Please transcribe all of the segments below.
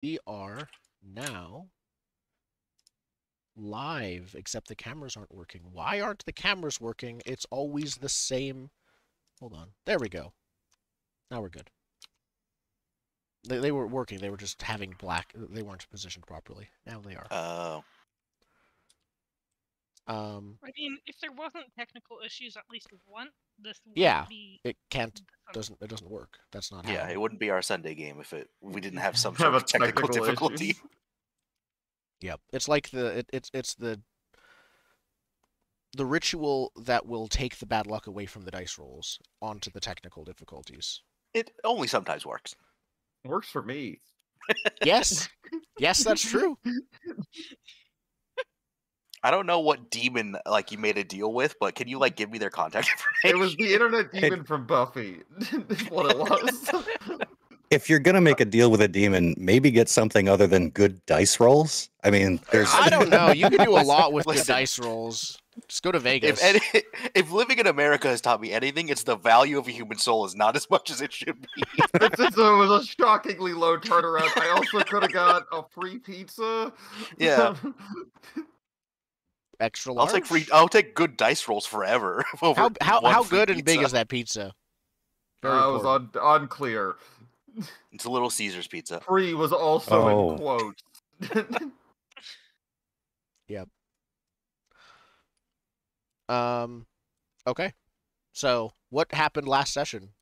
We are now live, except the cameras aren't working. Why aren't the cameras working? It's always the same. Hold on. There we go. Now we're good. They were working. They were just having black. They weren't positioned properly. Now they are. Oh. I mean, if there wasn't technical issues at least once, this would Yeah. be. It can't. It doesn't work. That's not how. Yeah, it wouldn't be our Sunday game if we didn't have some Have sort a of technical difficulty. issues. Yep. It's like it's the ritual that will take the bad luck away from the dice rolls onto the technical difficulties. It only sometimes works. Works for me. Yes. Yes, that's true. I don't know what demon you made a deal with, but can you give me their contact information? It was the internet demon from Buffy. Is what it was. If you're gonna make a deal with a demon, maybe get something other than good dice rolls. I mean, there's. I don't know. You can do a lot with the Listen. dice rolls. Just go to Vegas. If living in America has taught me anything, it's the value of a human soul is not as much as it should be. It was a shockingly low turnaround. I also could have got a free pizza. Yeah. Extra large. I'll take good dice rolls forever. Over How one free good and big pizza. is that pizza? Very I was important. unclear. It's a Little Caesars pizza. Free was also Oh. in quotes. Yep. Okay. So, what happened last session?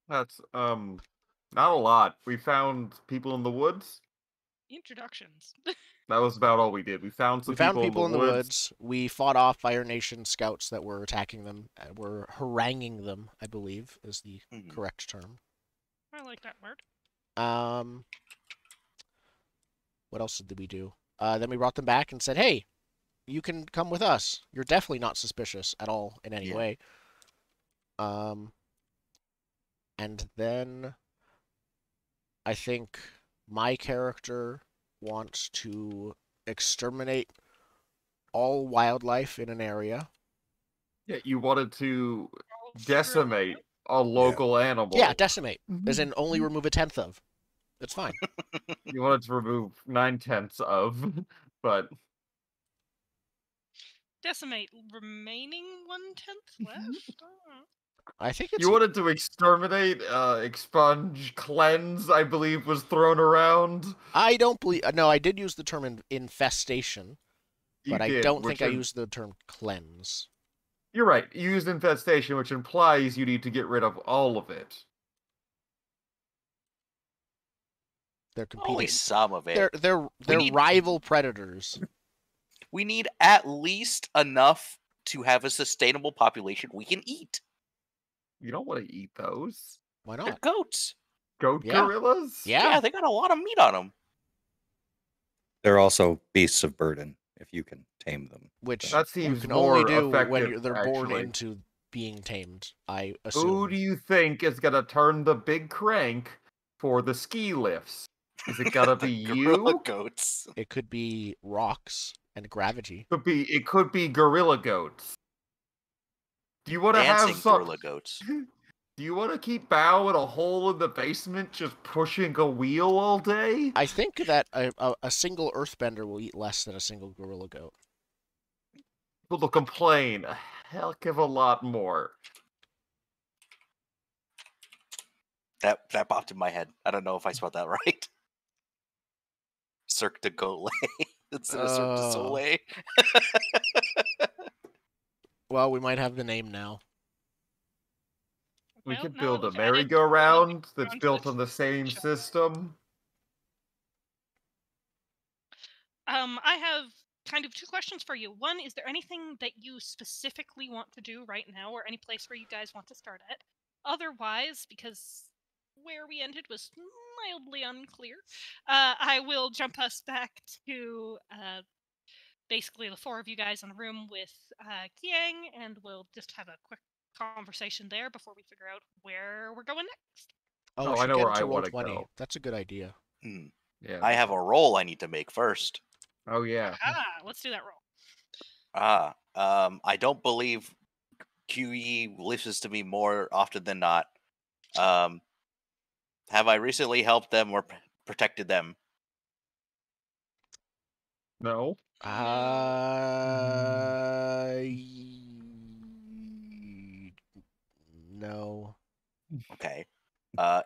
That's not a lot. We found people in the woods. Introductions. That was about all we did. We found some people in the woods. We fought off Fire Nation scouts that were attacking them. We're haranguing them, I believe, is the correct term. I like that word. What else did we do? Then we brought them back and said, hey, you can come with us. You're definitely not suspicious at all in any way. And then I think my character wants to exterminate all wildlife in an area. Yeah, you wanted to decimate a local animal. Yeah, decimate. As in only remove 1/10 of. It's fine. You wanted to remove 9/10 of, but Decimate remaining 1/10 left. I think it's. you wanted to exterminate, expunge, cleanse, I believe was thrown around. I don't believe. No, I did use the term infestation, You but I did, don't think which I used the term cleanse. You're right. You used infestation, which implies you need to get rid of all of it. They're competing. Only some of it. They're rival predators. We need at least enough to have a sustainable population we can eat. You don't want to eat those. Why They're not? goats. Goat gorillas? Yeah, they got a lot of meat on them. They're also beasts of burden if you can tame them. Which That you seems can more only do when effective, they're born actually. into being tamed. I assume. Who do you think is gonna turn the big crank for the ski lifts? Is it gotta be Gorilla you? goats. It could be rocks and gravity. It could be gorilla goats. Do you want to Dancing have some? gorilla goats. Do you want to keep Bao in a hole in the basement just pushing a wheel all day? I think that a single earthbender will eat less than a single gorilla goat. People complain a heck of a lot more. That popped in my head. I don't know if I spelled that right. Cirque du Soleil instead of Cirque du Soleil. Well, we might have the name now. We Well, could now build a we've added merry-go-round that's round built to on the same system. I have kind of two questions for you. One, is there anything that you specifically want to do right now, or any place where you guys want to start at? Otherwise, because where we ended was mildly unclear, I will jump us back to basically the four of you guys in a room with Kiang, and we'll just have a quick conversation there before we figure out where we're going next. Oh, we I should know get where into I wanna Roll20. go. That's a good idea. Yeah. I have a roll I need to make first. Oh yeah. Let's do that roll. I don't believe QE listens to me more often than not. Have I recently helped them or protected them? No. No. Okay.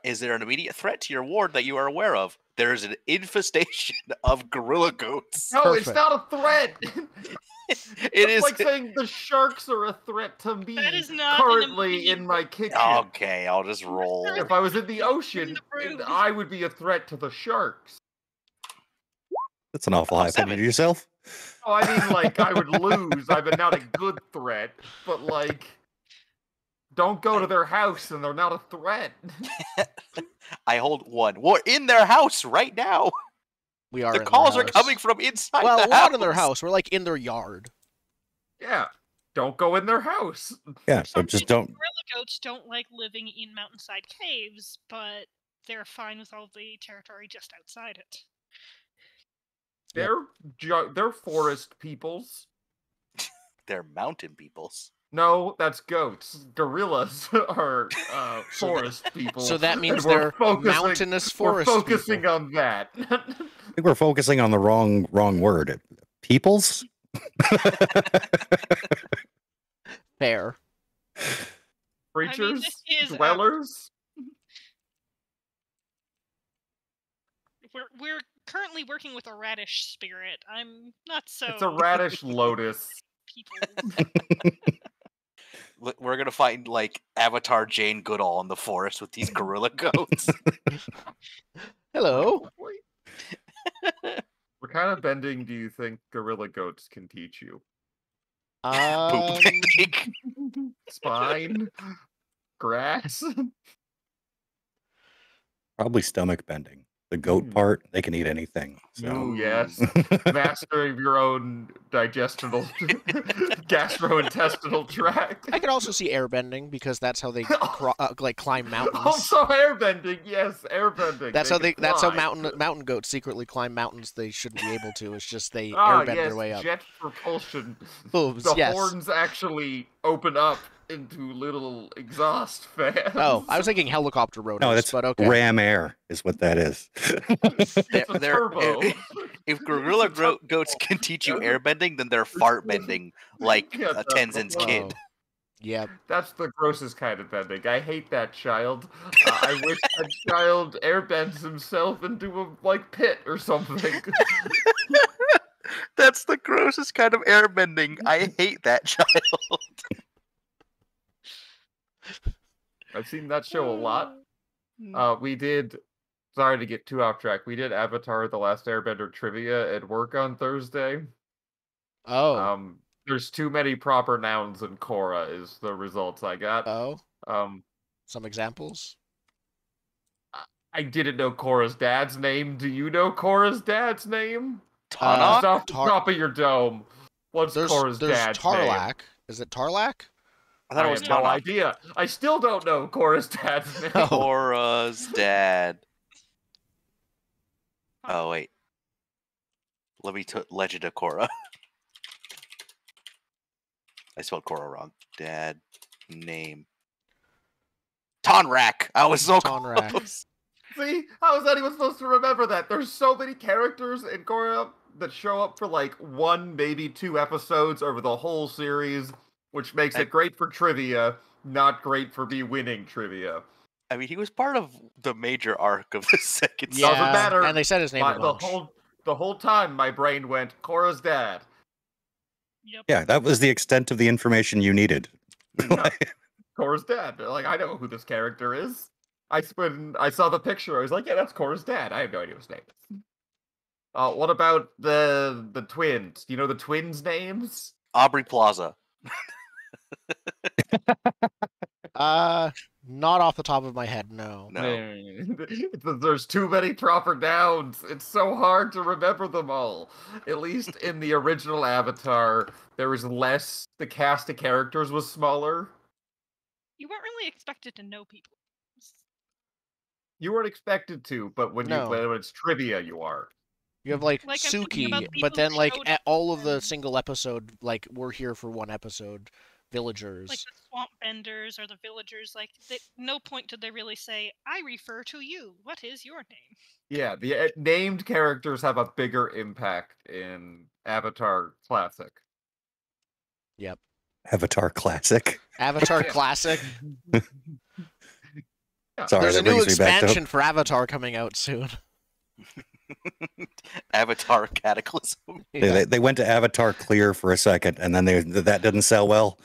Is there an immediate threat to your ward that you are aware of? There is an infestation of gorilla goats. No, it's Perfect. not a threat. It is It's like saying the sharks are a threat to me That is not an currently in immediate my kitchen. Okay, I'll just roll. If I was in the ocean, the room. I would be a threat to the sharks. That's an awful high opinion of yourself. Oh, I mean, like, I would lose. I'm not a good threat, but, like, don't go to their house and they're not a threat. I hold 1. We're in their house right now. We are. The in calls their are house. coming from inside Well, the we're house. not in their house. We're like in their yard. Yeah, don't go in their house. Yeah, so Some just people- don't. Gorilla goats don't like living in mountainside caves, but they're fine with all the territory just outside it. They're forest peoples. They're mountain peoples. No, that's goats. Gorillas are forest people. So that means and we're they're focusing- mountainous We're forest focusing people. on that. I think we're focusing on the wrong word. Peoples? Fair. Creatures, this is our- dwellers. We're currently working with a radish spirit. I'm not so. It's a radish lotus. people. We're gonna find like Avatar Jane Goodall in the forest with these gorilla goats. Hello. What kind of bending do you think gorilla goats can teach you? Poop bending. Spine? Grass? Probably stomach bending. The goat part, they can eat anything. So. Ooh, yes. Master of your own gastrointestinal tract. I could also see airbending because that's how they climb mountains. Also airbending, yes, airbending. That's how that's how fly. mountain goats secretly climb mountains they shouldn't be able to. It's just they Ah, airbend yes, their way up. jet propulsion. Hooves, The yes. horns actually open up into little exhaust fans. Oh, I was thinking helicopter rotors, No, that's but okay. ram air is what that is. It's a turbo. If gorilla goats can teach you airbending, then they're fart bending like Yeah, a Tenzin's Whoa. kid. Yep. That's the grossest kind of bending. I hate that child. I wish that child airbends himself into a pit or something. That's the grossest kind of airbending. I hate that child. I've seen that show a lot. We did. Sorry to get too off track. We did Avatar: The Last Airbender trivia at work on Thursday. Oh. There's too many proper nouns in Korra. Is the results I got. Oh. Um, Some examples. I didn't know Korra's dad's name. Do you know Korra's dad's name? Tana? It's off the top of your dome. What's Korra's There's dad's Tarlac. name? Is it Tarlac? I thought I it was have no Tana. idea. I still don't know Korra's dad's name. Oh. Korra's dad. Oh wait. Let me Legend of Korra. I spelled Korra wrong. Dad name. Tonrak. I was so Tonrak. close. See? How is anyone supposed to remember that? There's so many characters in Korra that show up for like 1, maybe 2 episodes over the whole series, which makes it great for trivia, not great for me winning trivia. I mean, he was part of the major arc of the second Yeah. Doesn't matter. And they said his name a The bunch. whole time my brain went, Korra's dad. Yep. Yeah, that was the extent of the information you needed. Yeah. Korra's dad. Like, I know who this character is. When I saw the picture, I was like, yeah, that's Korra's dad. I have no idea what his name is. What about the twins? Do you know the twins' names? Aubrey Plaza. Not off the top of my head, no. No. There's too many proper nouns. It's so hard to remember them all. At least in the original Avatar, there was less. The cast of characters was smaller. You weren't really expected to know people. You weren't expected to, but when No. when it's trivia, you are. You have like Like, I'm thinking about Suki, people but then who like showed up all of the and- single episode, like we're here for one episode. villagers. Like the swamp benders or the villagers, like no point did they really say, I refer to you. What is your name? Yeah, the named characters have a bigger impact in Avatar Classic. Yep. Avatar Classic. Avatar Yeah. Classic. Yeah. Sorry, There's a that new brings me back to expansion for Avatar coming out soon. Avatar Cataclysm. Yeah. they went to Avatar Clear for a second, and then that didn't sell well,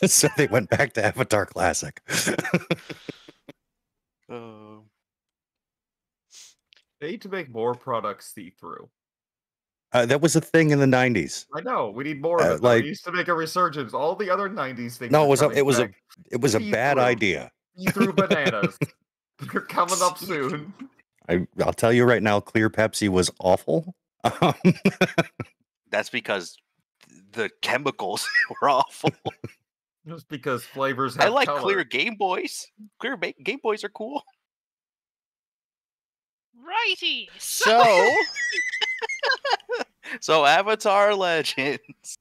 so they went back to Avatar Classic. They need to make more products see-through. That was a thing in the 90s. I know, we need more of it. like- We used to make a resurgence. All the other 90s things No, are it was a coming back. a bad See-through. idea. See-through bananas. They're coming up soon. I'll tell you right now, Clear Pepsi was awful. That's because the chemicals were awful. Just because flavors I have like color. clear Game Boys. Game Boys are cool. Righty. So, So Avatar Legends.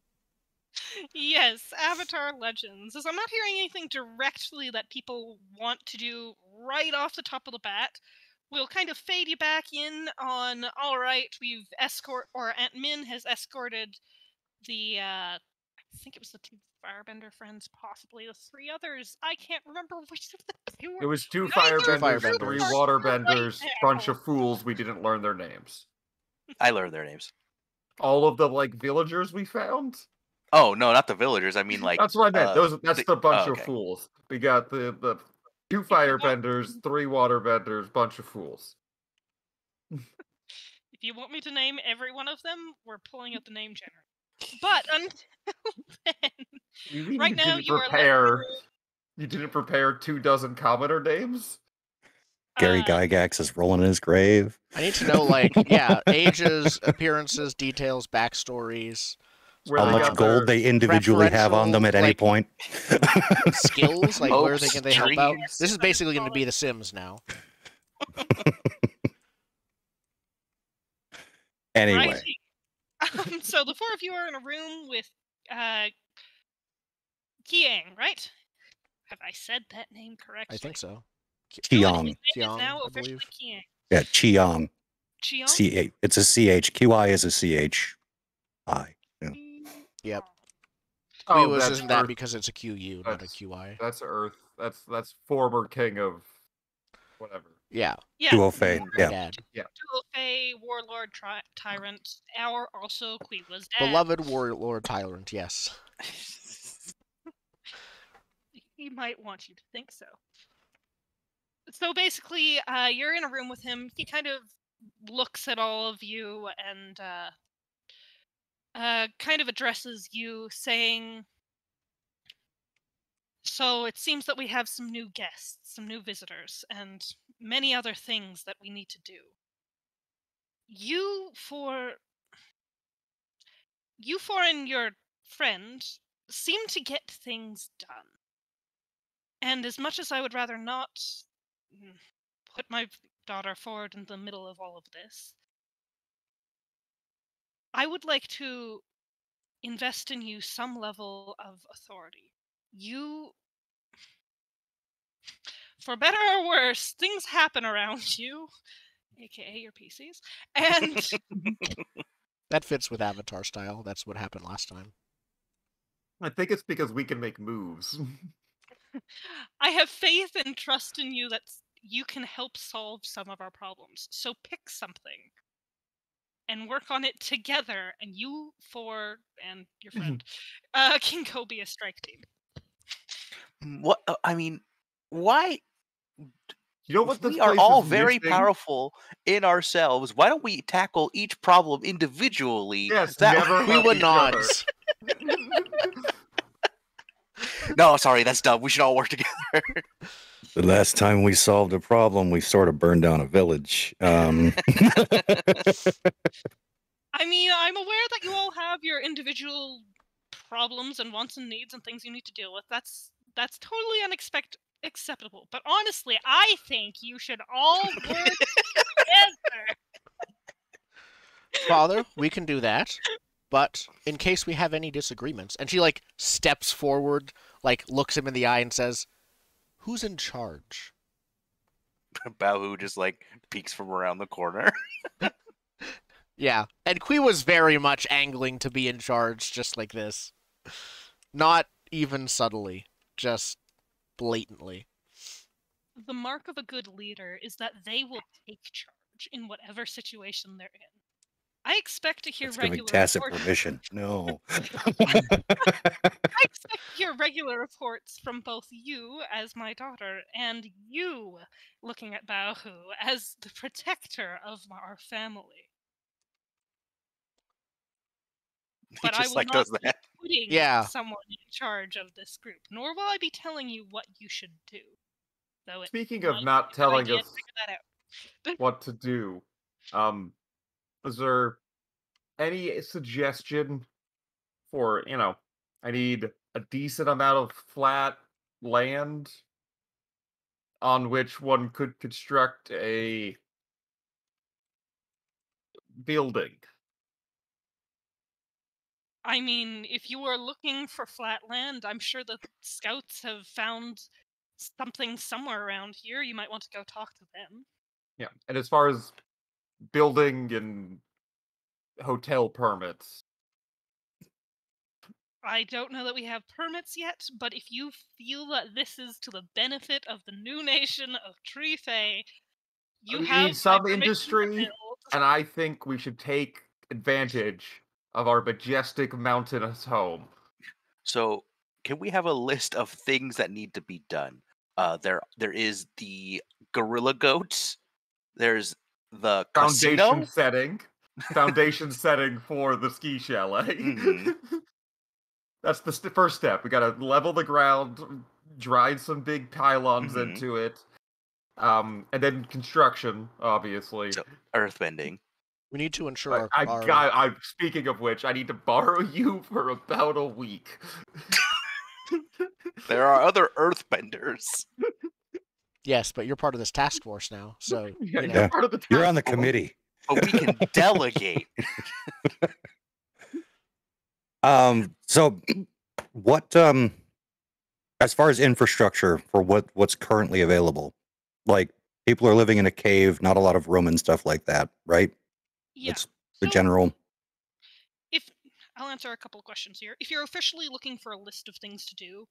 Yes, Avatar Legends. As I'm not hearing anything directly that people want to do right off the top of the bat, we'll kind of fade you back in on, all right, Aunt Min has escorted the, I think it was the 2 firebender friends, possibly the 3 others. I can't remember which of the 2 It was 2 Neither firebenders, firebenders. 3 are waterbenders, right bunch now. of fools we didn't learn their names. I learned their names. All of the villagers we found? Oh no, not the villagers. I mean, like That's what I meant. That's the bunch okay. of fools. We got the 2 firebenders, 3 waterbenders, bunch of fools. If you want me to name every one of them, we're pulling out the name generator. But until then, You mean right you now didn't you are prepare? You didn't prepare 24 commoner names? Gary Gygax is rolling in his grave. I need to know, ages, appearances, details, backstories, Where How they much got gold their- they individually have on them at any preferential, point. skills, like where Hopes, they help out. dreams. This is basically going to be The Sims now. Anyway, Righty. So the 4 of you are in a room with Kiang, right? Have I said that name correctly? I think so. Good, Chiang. his name Chiang, is now I officially believe. Kiang. Yeah, Chiang. Chiang? C-A. It's a CH. QI is a CH-I. Yep. Oh, Quiwas that's isn't that Earth. because it's a QU, not a That's- QI. That's Earth. That's former king of whatever. Yeah, Yeah. Duofei. my Yeah. dad. Duofei, warlord, tyrant, our also Quiwa's dad. Beloved warlord tyrant, yes. He might want you to think so. So basically, you're in a room with him. He kind of looks at all of you and kind of addresses you, saying, so it seems that we have some new guests, some new visitors, and many other things that we need to do. You four and your friend seem to get things done. And as much as I would rather not put my daughter forward in the middle of all of this, I would like to invest in you some level of authority. You, for better or worse, things happen around you, aka your PCs, and That fits with Avatar style. That's what happened last time. I think it's because we can make moves. I have faith and trust in you that you can help solve some of our problems. So pick something and work on it together, and you four and your friend can go be a strike team. What? I mean, why? You know what? This We are place all is very missing? powerful in ourselves. Why don't we tackle each problem individually? Yes, That never We help would each not. other. No, sorry, that's dumb. We should all work together. The last time we solved a problem, we sort of burned down a village. I mean, I'm aware that you all have your individual problems and wants and needs and things you need to deal with. That's totally acceptable. But honestly, I think you should all work together. Father, we can do that. but in case we have any disagreements, and she like steps forward, like looks him in the eye and says, "Who's in charge?" Baohu just like peeks from around the corner. Yeah, and Kui was very much angling to be in charge, just like this. Not even subtly, just blatantly. The mark of a good leader is that they will take charge in whatever situation they're in. I expect to hear That's giving regular tacit reports. permission. No. I expect to hear regular reports from both you as my daughter and you looking at Baohu as the protector of our family. But I just will like not does be that. putting Yeah. someone in charge of this group, nor will I be telling you what you should do. Though it Speaking might of not be a good telling idea to us figure that out. what to do, is there any suggestion for, I need a decent amount of flat land on which one could construct a building? I mean, if you are looking for flat land, I'm sure the scouts have found something somewhere around here. You might want to go talk to them. Yeah, and as far as building and hotel permits, I don't know that we have permits yet, but if you feel that this is to the benefit of the new nation of Trife, you we have need my some permission to industry, build. and I think we should take advantage of our majestic mountainous home. So, can we have a list of things that need to be done? There is the gorilla goats. There's the casino. Foundation setting for the ski chalet. Mhm. That's the first step. We gotta level the ground, drive some big pylons Mhm. into it, and then construction, obviously. So, earthbending. We need to ensure I'm speaking of which, I need to borrow you for about a week. There are other earthbenders. Yes, but you're part of this task force now, so Yeah, you know. you're part of the You're on the task force. committee. But we can delegate. So what as far as infrastructure for what's currently available, like people are living in a cave, not a lot of room and stuff like that, right? Yeah. It's the So, general. if I'll answer a couple of questions here. If you're officially looking for a list of things to do,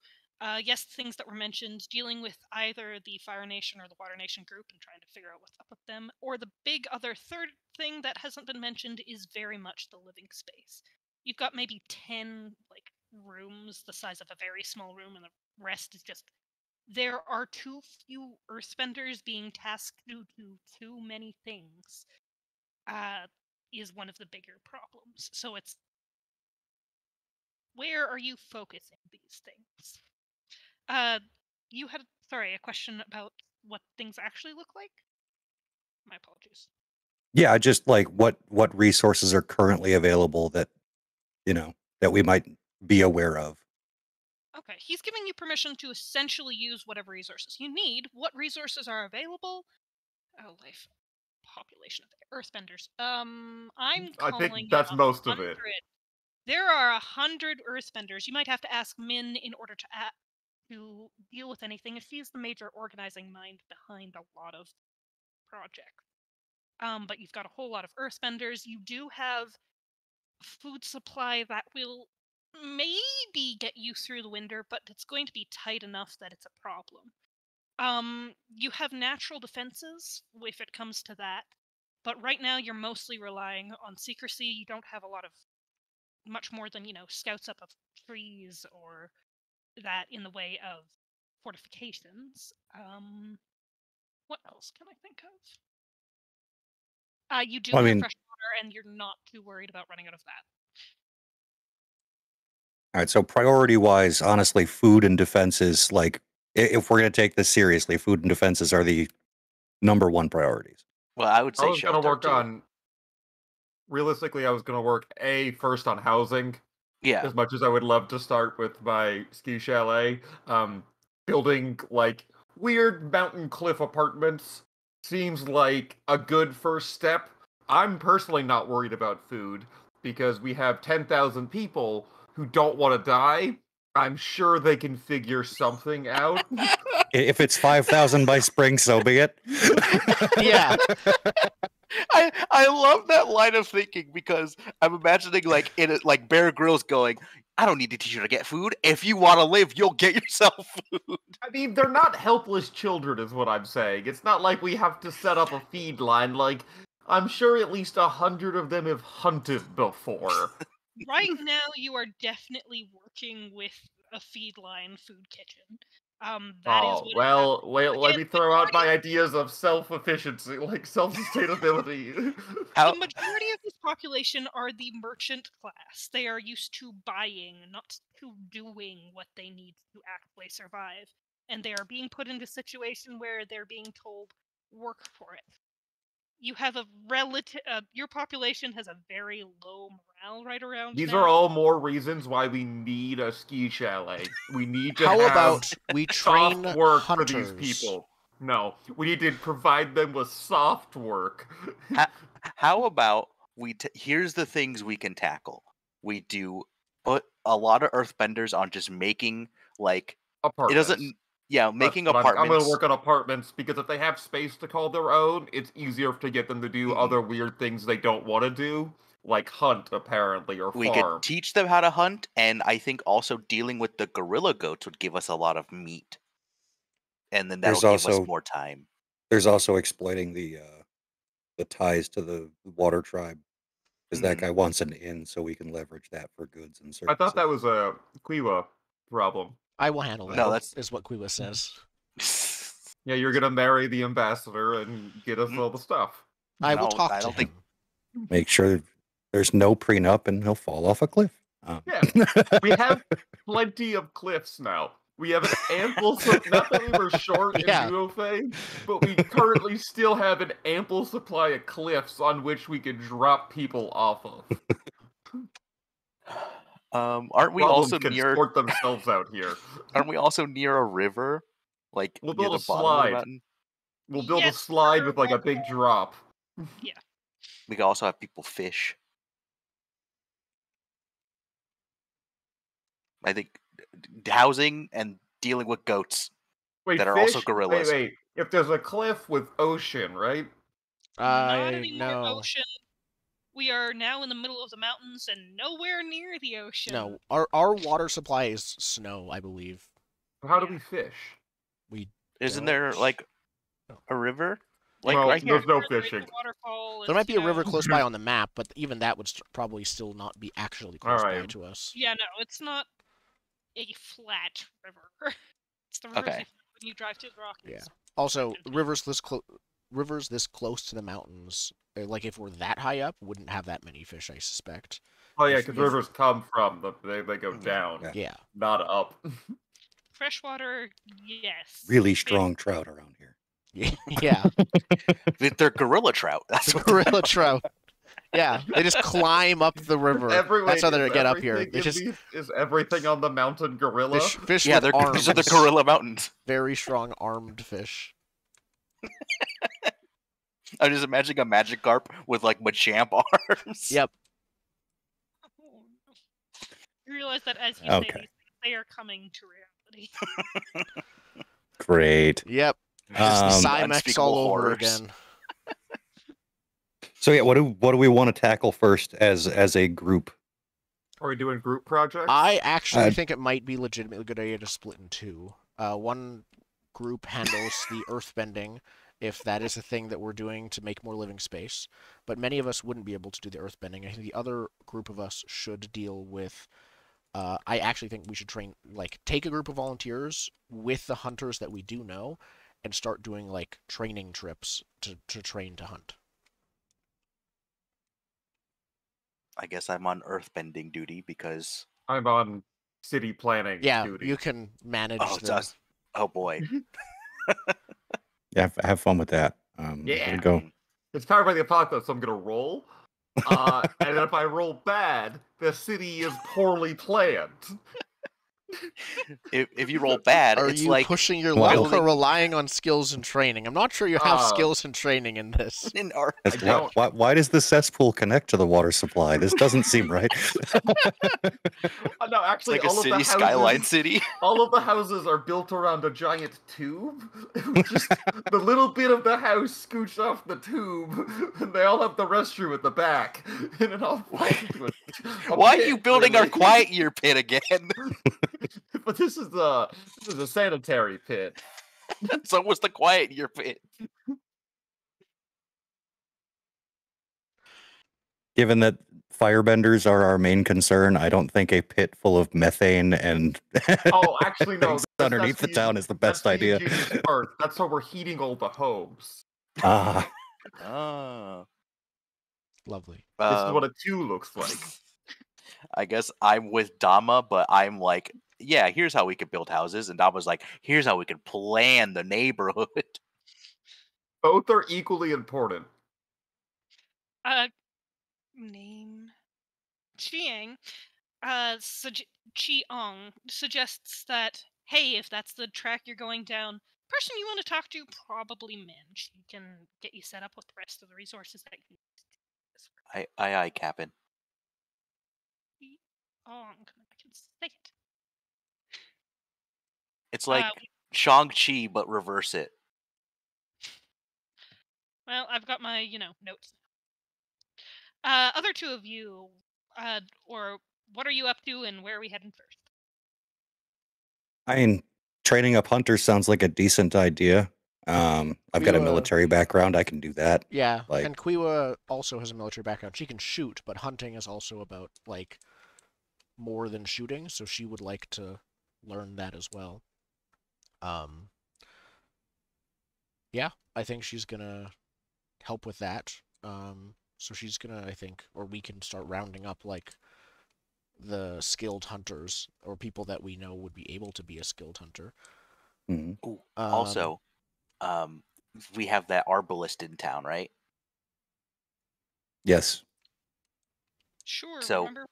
yes, things that were mentioned, dealing with either the Fire Nation or the Water Nation group and trying to figure out what's up with them, or the big other third thing that hasn't been mentioned is very much the living space. You've got maybe 10 like rooms the size of a very small room, and the rest is just there are too few earthbenders being tasked to do too many things. Is one of the bigger problems. So it's where are you focusing these things? You had a question about what things actually look like. My apologies. Yeah, just like what resources are currently available that that we might be aware of. Okay, he's giving you permission to essentially use whatever resources you need. What resources are available? Oh, life population of earthbenders. I'm I calling think that's most of 100. it. There are 100 earthbenders. You might have to ask Min in order to deal with anything, if she's the major organizing mind behind a lot of projects. But you've got a whole lot of earthbenders. You do have food supply that will maybe get you through the winter, but it's going to be tight enough that it's a problem. You have natural defenses if it comes to that, but right now you're mostly relying on secrecy. You don't have a lot of much more than scouts up of trees or that in the way of fortifications. What else can I think of? You do Well, I have mean, fresh water, and you're not too worried about running out of that. all right, so priority wise, honestly, food and defenses, like if we're going to take this seriously, food and defenses are the number one priorities. Well, I would I say was gonna shelter work too. on. Realistically, I was gonna work first on housing. Yeah. As much as I would love to start with my ski chalet, building like weird mountain cliff apartments seems like a good first step. I'm personally not worried about food. because we have 10,000 people who don't want to die. I'm sure they can figure something out. If it's 5,000 by spring, so be it. Yeah. I love that line of thinking because I'm imagining like like Bear Grylls going, I don't need to teach you to get food. If you want to live, you'll get yourself food. I mean, they're not helpless children, is what I'm saying. It's not like we have to set up a feed line. Like, I'm sure at least 100 of them have hunted before. Right now, you are definitely working with a feedline food kitchen. That is what well, is let me throw out my majority- ideas of self-efficiency, like self-sustainability. How, The majority of this population are the merchant class. They are used to buying, not to doing what they need to actually survive. And they are being put into a situation where they're being told, work for it. You have a relative. Your population has a very low morale right around These now. are all more reasons why we need a ski chalet. We need to How have about we train soft work hunters? for these people. No, we need to provide them with soft work. how about here's the things we can tackle. We do put a lot of earthbenders on just making like Apartments. it doesn't making But apartments. I'm going to work on apartments because if they have space to call their own, it's easier to get them to do other weird things they don't want to do, like hunt apparently or We farm. could teach them how to hunt, and I think also dealing with the gorilla goats would give us a lot of meat, and then that'll There's give us also- more time. There's also exploiting the ties to the water tribe, because that guy wants an inn, so we can leverage that for goods and services. I thought that was a Quiwa problem. I will handle that. No, that's is what Quiwa says. Yeah, you're going to marry the ambassador and get us all the stuff. I will No, talk I to don't think- him. Make sure there's no prenup and he'll fall off a cliff. Yeah, we have plenty of cliffs now. We have an ample not that we were short Yeah. in Duofe, but we currently still have an ample supply of cliffs on which we can drop people off of. Aren't we Problems also can near? sort themselves out here. Aren't we also near a river? Like We'll near build the a bottom of the slide. mountain? We'll build a Yes, slide sir, with like a big drop. We can also have people fish. I think housing and dealing with goats. Wait, That are fish? also gorillas. Wait. If there's a cliff with ocean, right? Not I anymore know. ocean. We are now in the middle of the mountains and nowhere near the ocean. No, our water supply is snow, I believe. How do we fish? Isn't Don't. there like a river? Like Well, right here. there's no There's a fishing. waterfall, There might be a river snow. close by on the map, but even that would probably still not be actually close by Alright. to us. Yeah, no, it's not a flat river. It's the rivers Okay. you find when you drive to the Rockies. Yeah. Also, rivers this close to the mountains, like if we're that high up, wouldn't have that many fish, I suspect. Oh yeah, If- because if- rivers come from they go down, Yeah. Yeah. not up. Freshwater, yes. Really Fish- strong trout around here. Yeah. They're gorilla trout. That's what Gorilla trout. Yeah, they just climb up the river. That's how they Is get up here. everything They in just is everything on the mountain gorilla? fish Yeah, with arms. these are the gorilla mountains. Very strong armed fish. I'm just imagining a magic carp with like Machamp arms. Yep. Oh, no. You realize that as you say Okay. these things, they are coming to reality. Great. Yep. Um, Cymex unspeakable all over horrors. again. So yeah, what do we want to tackle first as a group? Are we doing group projects? I actually Uh, think it might be legitimately a good idea to split in two. One group handles the earthbending, if that is a thing that we're doing to make more living space. But many of us wouldn't be able to do the earthbending. I think the other group of us should deal with. I actually think we should take a group of volunteers with the hunters that we do know, and start doing like training trips to train to hunt. I guess I'm on earthbending duty because I'm on city planning Yeah, duty. you can manage oh, it's them. us. Oh boy. Yeah, have fun with that. Yeah. There we go. It's powered by the apocalypse, so I'm gonna roll. And if I roll bad, the city is poorly planned. If you roll bad, Are it's you like pushing your Well- luck or relying on skills and training? I'm not sure you have skills and training in this. in our That's- don't. why does the cesspool connect to the water supply? This doesn't seem right. No, actually, like a all of the city houses, skyline city. all of the houses are built around a giant tube. Just the little bit of the house scooched off the tube, and they all have the restroom at the back. And it all falls into a Why are pit, you building our really. quiet year pit again? But this is a sanitary pit. So was the quiet year pit. Given that firebenders are our main concern, I don't think a pit full of methane and Oh, actually, no. things underneath the town is the best that's idea. the ingenious part. That's how we're heating all the homes. Ah, Oh. Lovely. This is what a 2 looks like. I guess I'm with Dama, but I'm like, yeah, here's how we could build houses. And Dama's like, here's how we could plan the neighborhood. Both are equally important. Name Chiang. Chi-ong suggests that, hey, if that's the track you're going down, person you want to talk to, probably Min. She can get you set up with the rest of the resources that you need. Aye, Captain. I can say it. It's like Shang-Chi, but reverse it. Well, I've got my, notes. Other two of you, or what are you up to and where are we heading first? I mean, training up hunters sounds like a decent idea. I've got a Quiwa- military background. I can do that. Yeah, Like- and Quiwa also has a military background. She can shoot, but hunting is also about, like, more than shooting, so she would like to learn that as well. Yeah, I think she's gonna help with that. So she's gonna, I think, or we can start rounding up, like, the skilled hunters, or people that we know would be able to be a skilled hunter. Mhm. Ooh, Um, also, we have that arbalist in town, right? Yes. Sure, So- remember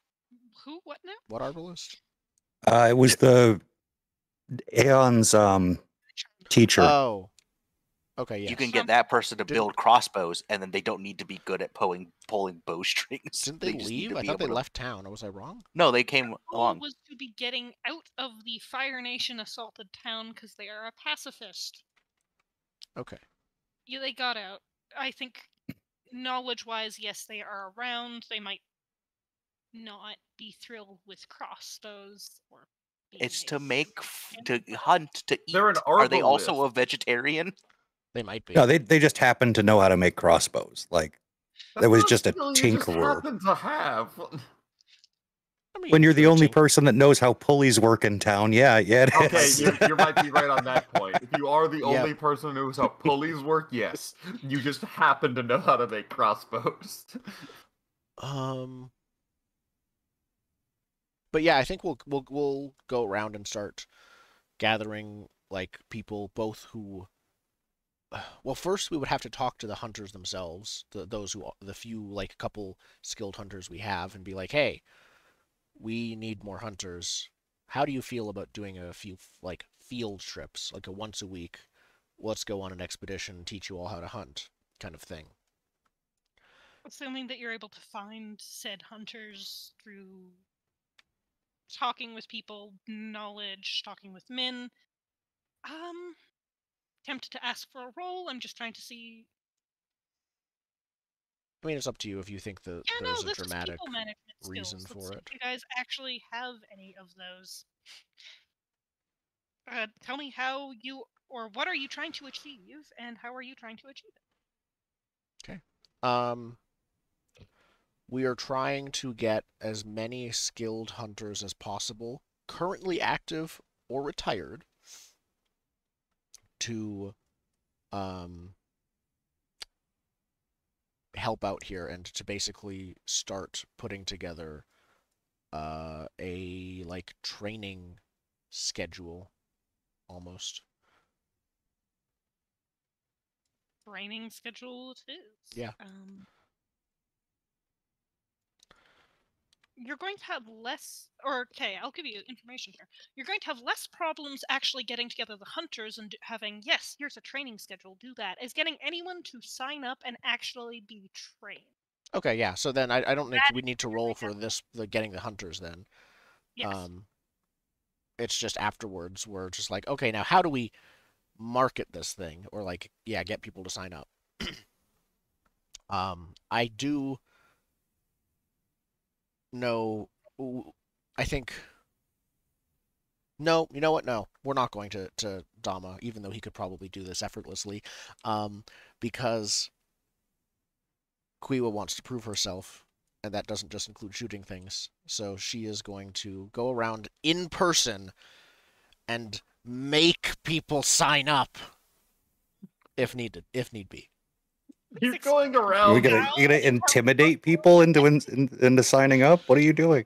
who, what now? What arbalist? It was the Aeon's teacher. Oh. Okay, yes. You can get that person to Didn't- build crossbows, and then they don't need to be good at pulling bowstrings. Didn't they just need leave? to I be thought they able to- left town. Was I wrong? No, they came Goal along. was to be getting out of the Fire Nation assaulted town because they are a pacifist. Okay. Yeah, they got out. I think, knowledge-wise, yes, they are around. They might not be thrilled with crossbows or. being It's to made. to hunt, to eat. They're an Are they also arbalist. a vegetarian? They might be. No, they just happen to know how to make crossbows. Like, that was not just a skill you just tinkerer. happen to have. I mean, When you're the true only tink- person that knows how pulleys work in town, yeah, it Okay, is. you might be right on that point. If you are the Yep. only person who knows how pulleys work, yes. You just happen to know how to make crossbows. But yeah, I think we'll go around and start gathering, like, people both who. Well, first we would have to talk to the hunters themselves, the few, like, couple skilled hunters we have, and be like, hey, we need more hunters. How do you feel about doing a few, like, field trips, like a once a week? Let's go on an expedition, teach you all how to hunt, kind of thing. Assuming that you're able to find said hunters through talking with people, knowledge, talking with men. Tempted to ask for a roll. I'm just trying to see. I mean, it's up to you if you think that Yeah, there's no, a this is dramatic people management skills. reason Let's for see it. if you guys actually have any of those. Tell me how you, or what are you trying to achieve, and how are you trying to achieve it? We are trying to get as many skilled hunters as possible, currently active or retired, to help out here and to basically start putting together a, like, training schedule, almost. Training schedule it is. Yeah. you're going to have less, or okay, I'll give you information here. You're going to have less problems actually getting together the hunters and having, yes, here's a training schedule, do that, as getting anyone to sign up and actually be trained. Okay, yeah. So then I don't think That we need to is roll really for this, the getting the hunters then. Yes. It's just afterwards we're just like, okay, now how do we market this thing or like, yeah, get people to sign up. I do know, I think, no, you know what? No, we're not going to Dama, even though he could probably do this effortlessly, because Quiwa wants to prove herself, and that doesn't just include shooting things. So she is going to go around in person and make people sign up if need be. You're going Are around. you gonna intimidate people into signing up? What are you doing?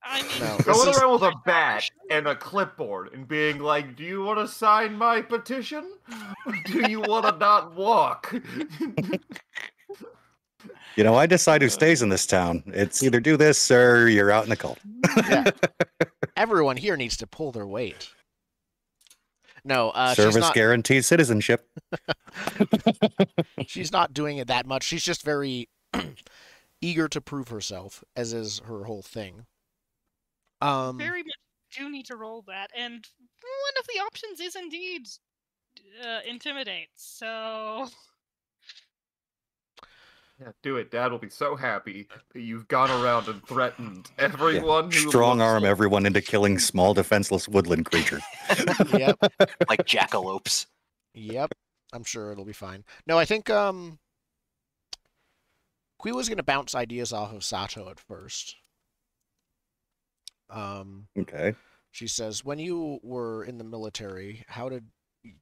I mean, No, Going this is around with a bat and a clipboard and being like, "Do you want to sign my petition? Do you want to not walk?" You know, I decide who stays in this town. It's either do this or you're out in the cold. yeah. Everyone here needs to pull their weight. No, she's Service not. guarantees citizenship. She's not doing it that much. She's just very eager to prove herself, as is her whole thing. very much do need to roll that, and one of the options is indeed intimidate. So Yeah, do it. Dad will be so happy that you've gone around and threatened everyone who Strong looks arm like- everyone into killing small defenseless woodland creatures. Yep, Like jackalopes. yep. I'm sure it'll be fine. No, I think Quiwa's gonna bounce ideas off of Sato at first. Okay. She says, when you were in the military, how did you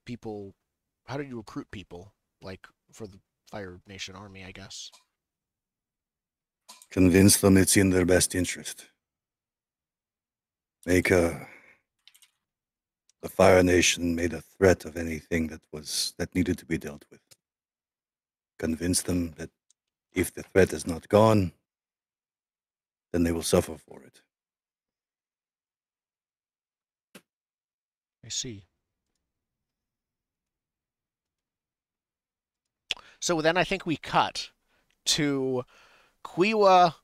recruit people, like for the Fire Nation Army, I guess? Convince them it's in their best interest. The Fire Nation made a threat of anything that needed to be dealt with. Convince them that if the threat is not gone, then they will suffer for it. I see. So then I think we cut to Quiwa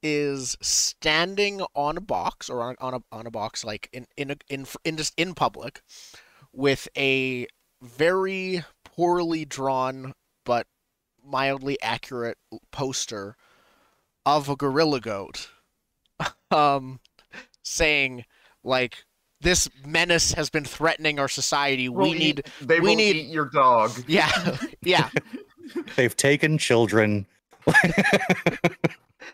is standing on a box or on a box like in public with a very poorly drawn but mildly accurate poster of a gorilla goat saying like, this menace has been threatening our society. They will eat your dog. Yeah, yeah. They've taken children.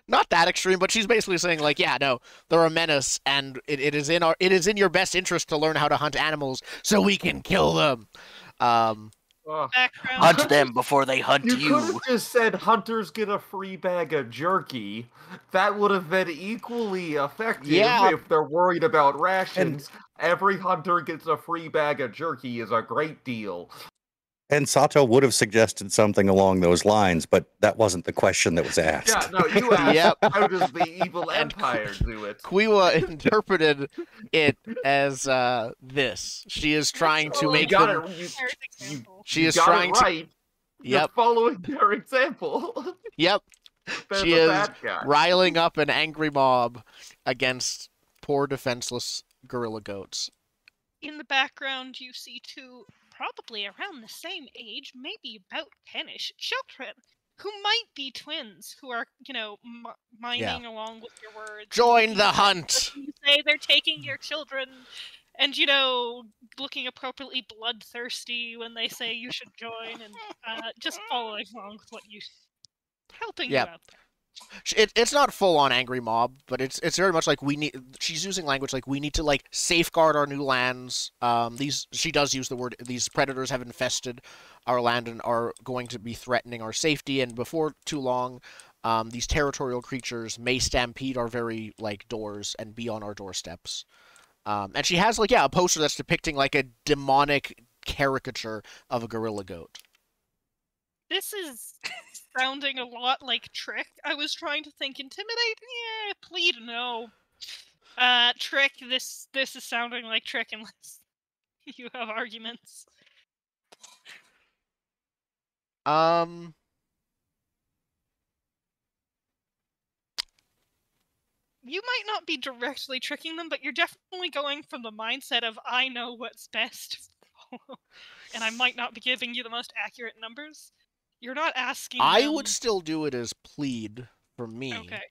Not that extreme, but she's basically saying like, yeah, no, they're a menace, and it is in your best interest to learn how to hunt animals so we can kill them. background. Hunt them before they hunt You could you. have just said hunters get a free bag of jerky. That would have been equally effective if they're worried about rations. Every hunter gets a free bag of jerky is a great deal. And Sato would have suggested something along those lines, but that wasn't the question that was asked. Yeah, no, you asked, Yep. how does the evil And empire do it? Quiwa interpreted it as this. She is trying to Oh, make you got them. it. Perfect example. She You is got trying it to. right. You're Yep, following their example. yep. They're She the is bad guy. riling up an angry mob against poor defenseless gorilla goats. In the background, you see two probably around the same age, maybe about 10ish children who might be twins who are, miming along with your words. Join the hunt. You say they're taking your children and, looking appropriately bloodthirsty when they say you should join and just following along with what you... helping you out there. It's not full on angry mob, but it's very much like she's using language like we need to like safeguard our new lands. She does use the word, these predators have infested our land and are going to be threatening our safety, and before too long these territorial creatures may stampede our very like doors and be on our doorsteps. And she has like a poster that's depicting like a demonic caricature of a gorilla goat. This is sounding a lot like Trick. I was trying to think intimidate, yeah, plead, no. Trick, this is sounding like Trick unless you have arguments. You might not be directly tricking them, but you're definitely going from the mindset of, I know what's best, and I might not be giving you the most accurate numbers. You're not asking I them... would still do it as plead for me. Okay.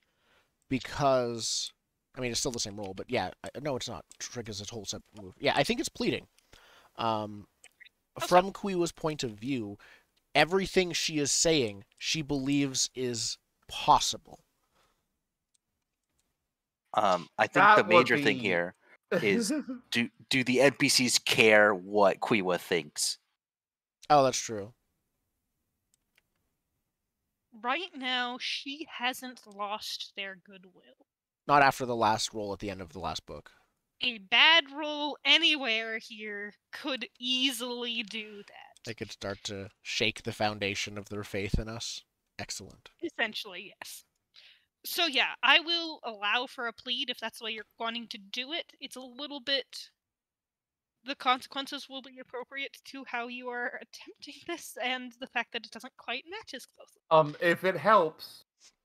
Because, I mean, it's still the same role, but yeah, no, it's not. Trick is a whole separate move. Yeah, I think it's pleading. From Quiwa's point of view, everything she is saying, she believes is possible. I think the major thing here is do the NPCs care what Quiwa thinks? Oh, that's true. Right now, she hasn't lost their goodwill. Not after the last roll at the end of the last book. A bad roll anywhere here could easily do that. They could start to shake the foundation of their faith in us. Excellent. Essentially, yes. So yeah, I will allow for a plead if that's the way you're wanting to do it. It's a little bit... The consequences will be appropriate to how you are attempting this and the fact that it doesn't quite match as closely. If it helps,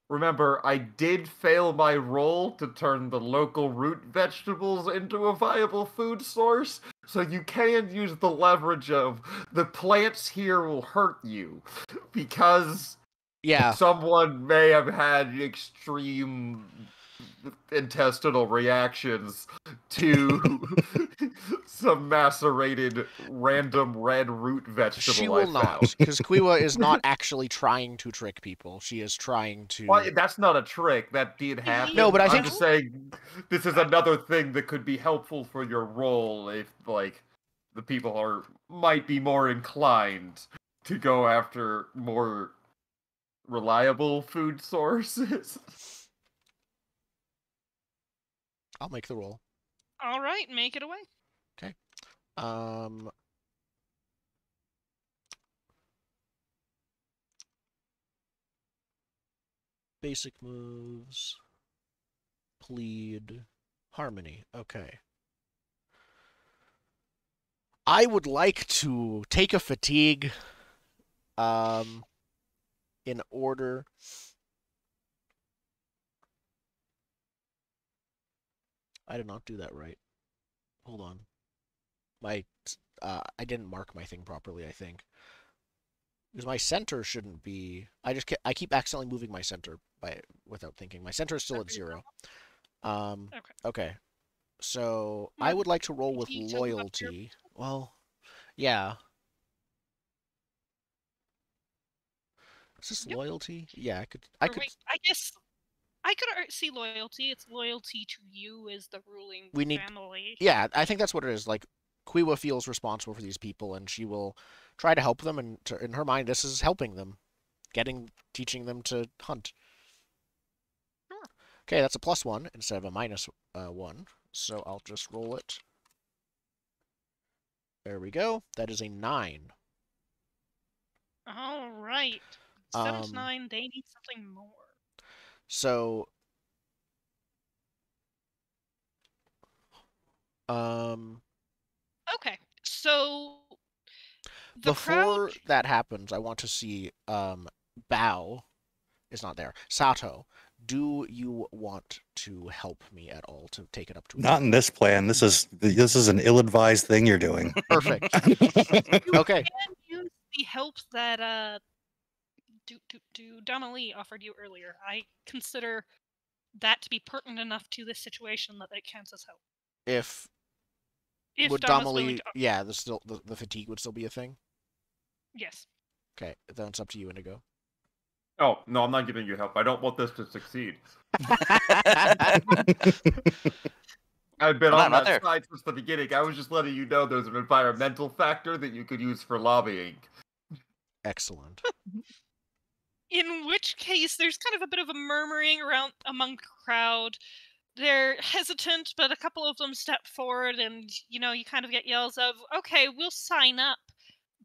remember, I did fail my roll to turn the local root vegetables into a viable food source, so you can use the leverage of the plants here will hurt you, because someone may have had extreme intestinal reactions to some macerated random red root vegetable. She will not, because Quiwa is not actually trying to trick people. She is trying to... Well, that's not a trick. That did happen. No, but I think... I'm just saying, this is another thing that could be helpful for your role if, like, the people might be more inclined to go after more reliable food sources. I'll make the roll. All right, make it away. Okay. Basic moves. Plead. Harmony. Okay. I would like to take a fatigue in order... I did not do that right. Hold on. I didn't mark my thing properly, I think. Because my center shouldn't be... I keep accidentally moving my center without thinking. My center is still at 0. Okay. So, I would like to roll with loyalty. Well, yeah. Is this loyalty? Yeah, I could... Wait, I guess... I could see loyalty. It's loyalty to you as the ruling family. Yeah, I think that's what it is. Like, Quiwa feels responsible for these people, and she will try to help them, and in her mind, this is helping them. Teaching them to hunt. Sure. Okay, that's a +1 instead of a -1. So I'll just roll it. There we go. That is a 9. All right. 7 to 9, they need something more. So, okay, so before that happens, I want to see Bao is not there. Sato, do you want to help me at all to take it up to? Not in this plan. This is an ill-advised thing you're doing. Perfect. You okay. can use the help that Donnelly offered you earlier. I consider that to be pertinent enough to this situation that it counts as help. If would Donnelly, yeah, the fatigue would still be a thing? Yes. Okay, then it's up to you, Indigo. Oh, no, I'm not giving you help. I don't want this to succeed. I've been on that side since the beginning. I was just letting you know there's an environmental factor that you could use for lobbying. Excellent. In which case, there's kind of a bit of a murmuring around among the crowd. They're hesitant, but a couple of them step forward, and, you know, you kind of get yells of, okay, we'll sign up,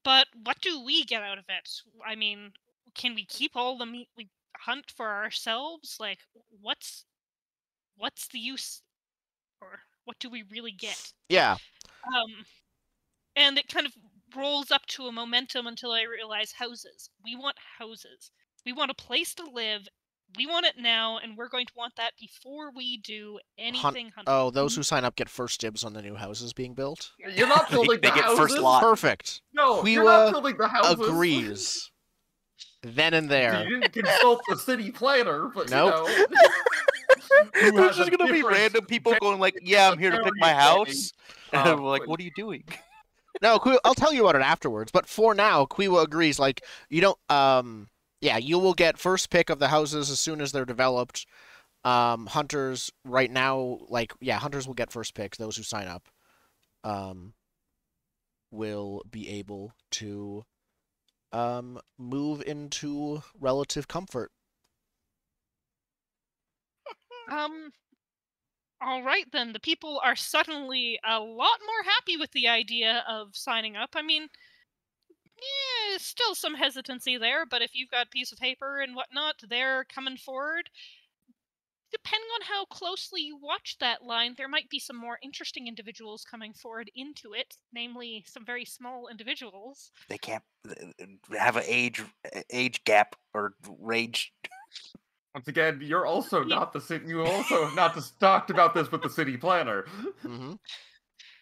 but what do we get out of it? I mean, can we keep all the meat we hunt for ourselves? Like, what's the use, or what do we really get? Yeah. And it kind of rolls up to a momentum until I realize houses. We want houses. We want a place to live. We want it now, and we're going to want that before we do anything hunting. Oh, those who sign up get first dibs on the new houses being built? You're not building They the get houses. first lot. Perfect. No, you're not Quiwa building the houses. agrees. Then and there. You didn't consult the city planner, but Nope. you know. Who There's has a just gonna be different random people going like, "Yeah, I'm here to pick my house," and I'm like, but- "What are you doing?" No, I'll tell you about it afterwards. But for now, Quiwa agrees. Like, you don't. Yeah, you will get first pick of the houses as soon as they're developed. Hunters right now, like, yeah, hunters will get first picks. Those who sign up, will be able to, move into relative comfort. All right then. The people are suddenly a lot more happy with the idea of signing up. I mean, yeah, still some hesitancy there, but if you've got a piece of paper and whatnot, they're coming forward. Depending on how closely you watch that line, there might be some more interesting individuals coming forward into it, namely some very small individuals. They can't have an age gap or range. Once again, you're also not the city. You also have not just talked about this with the city planner. Mm-hmm.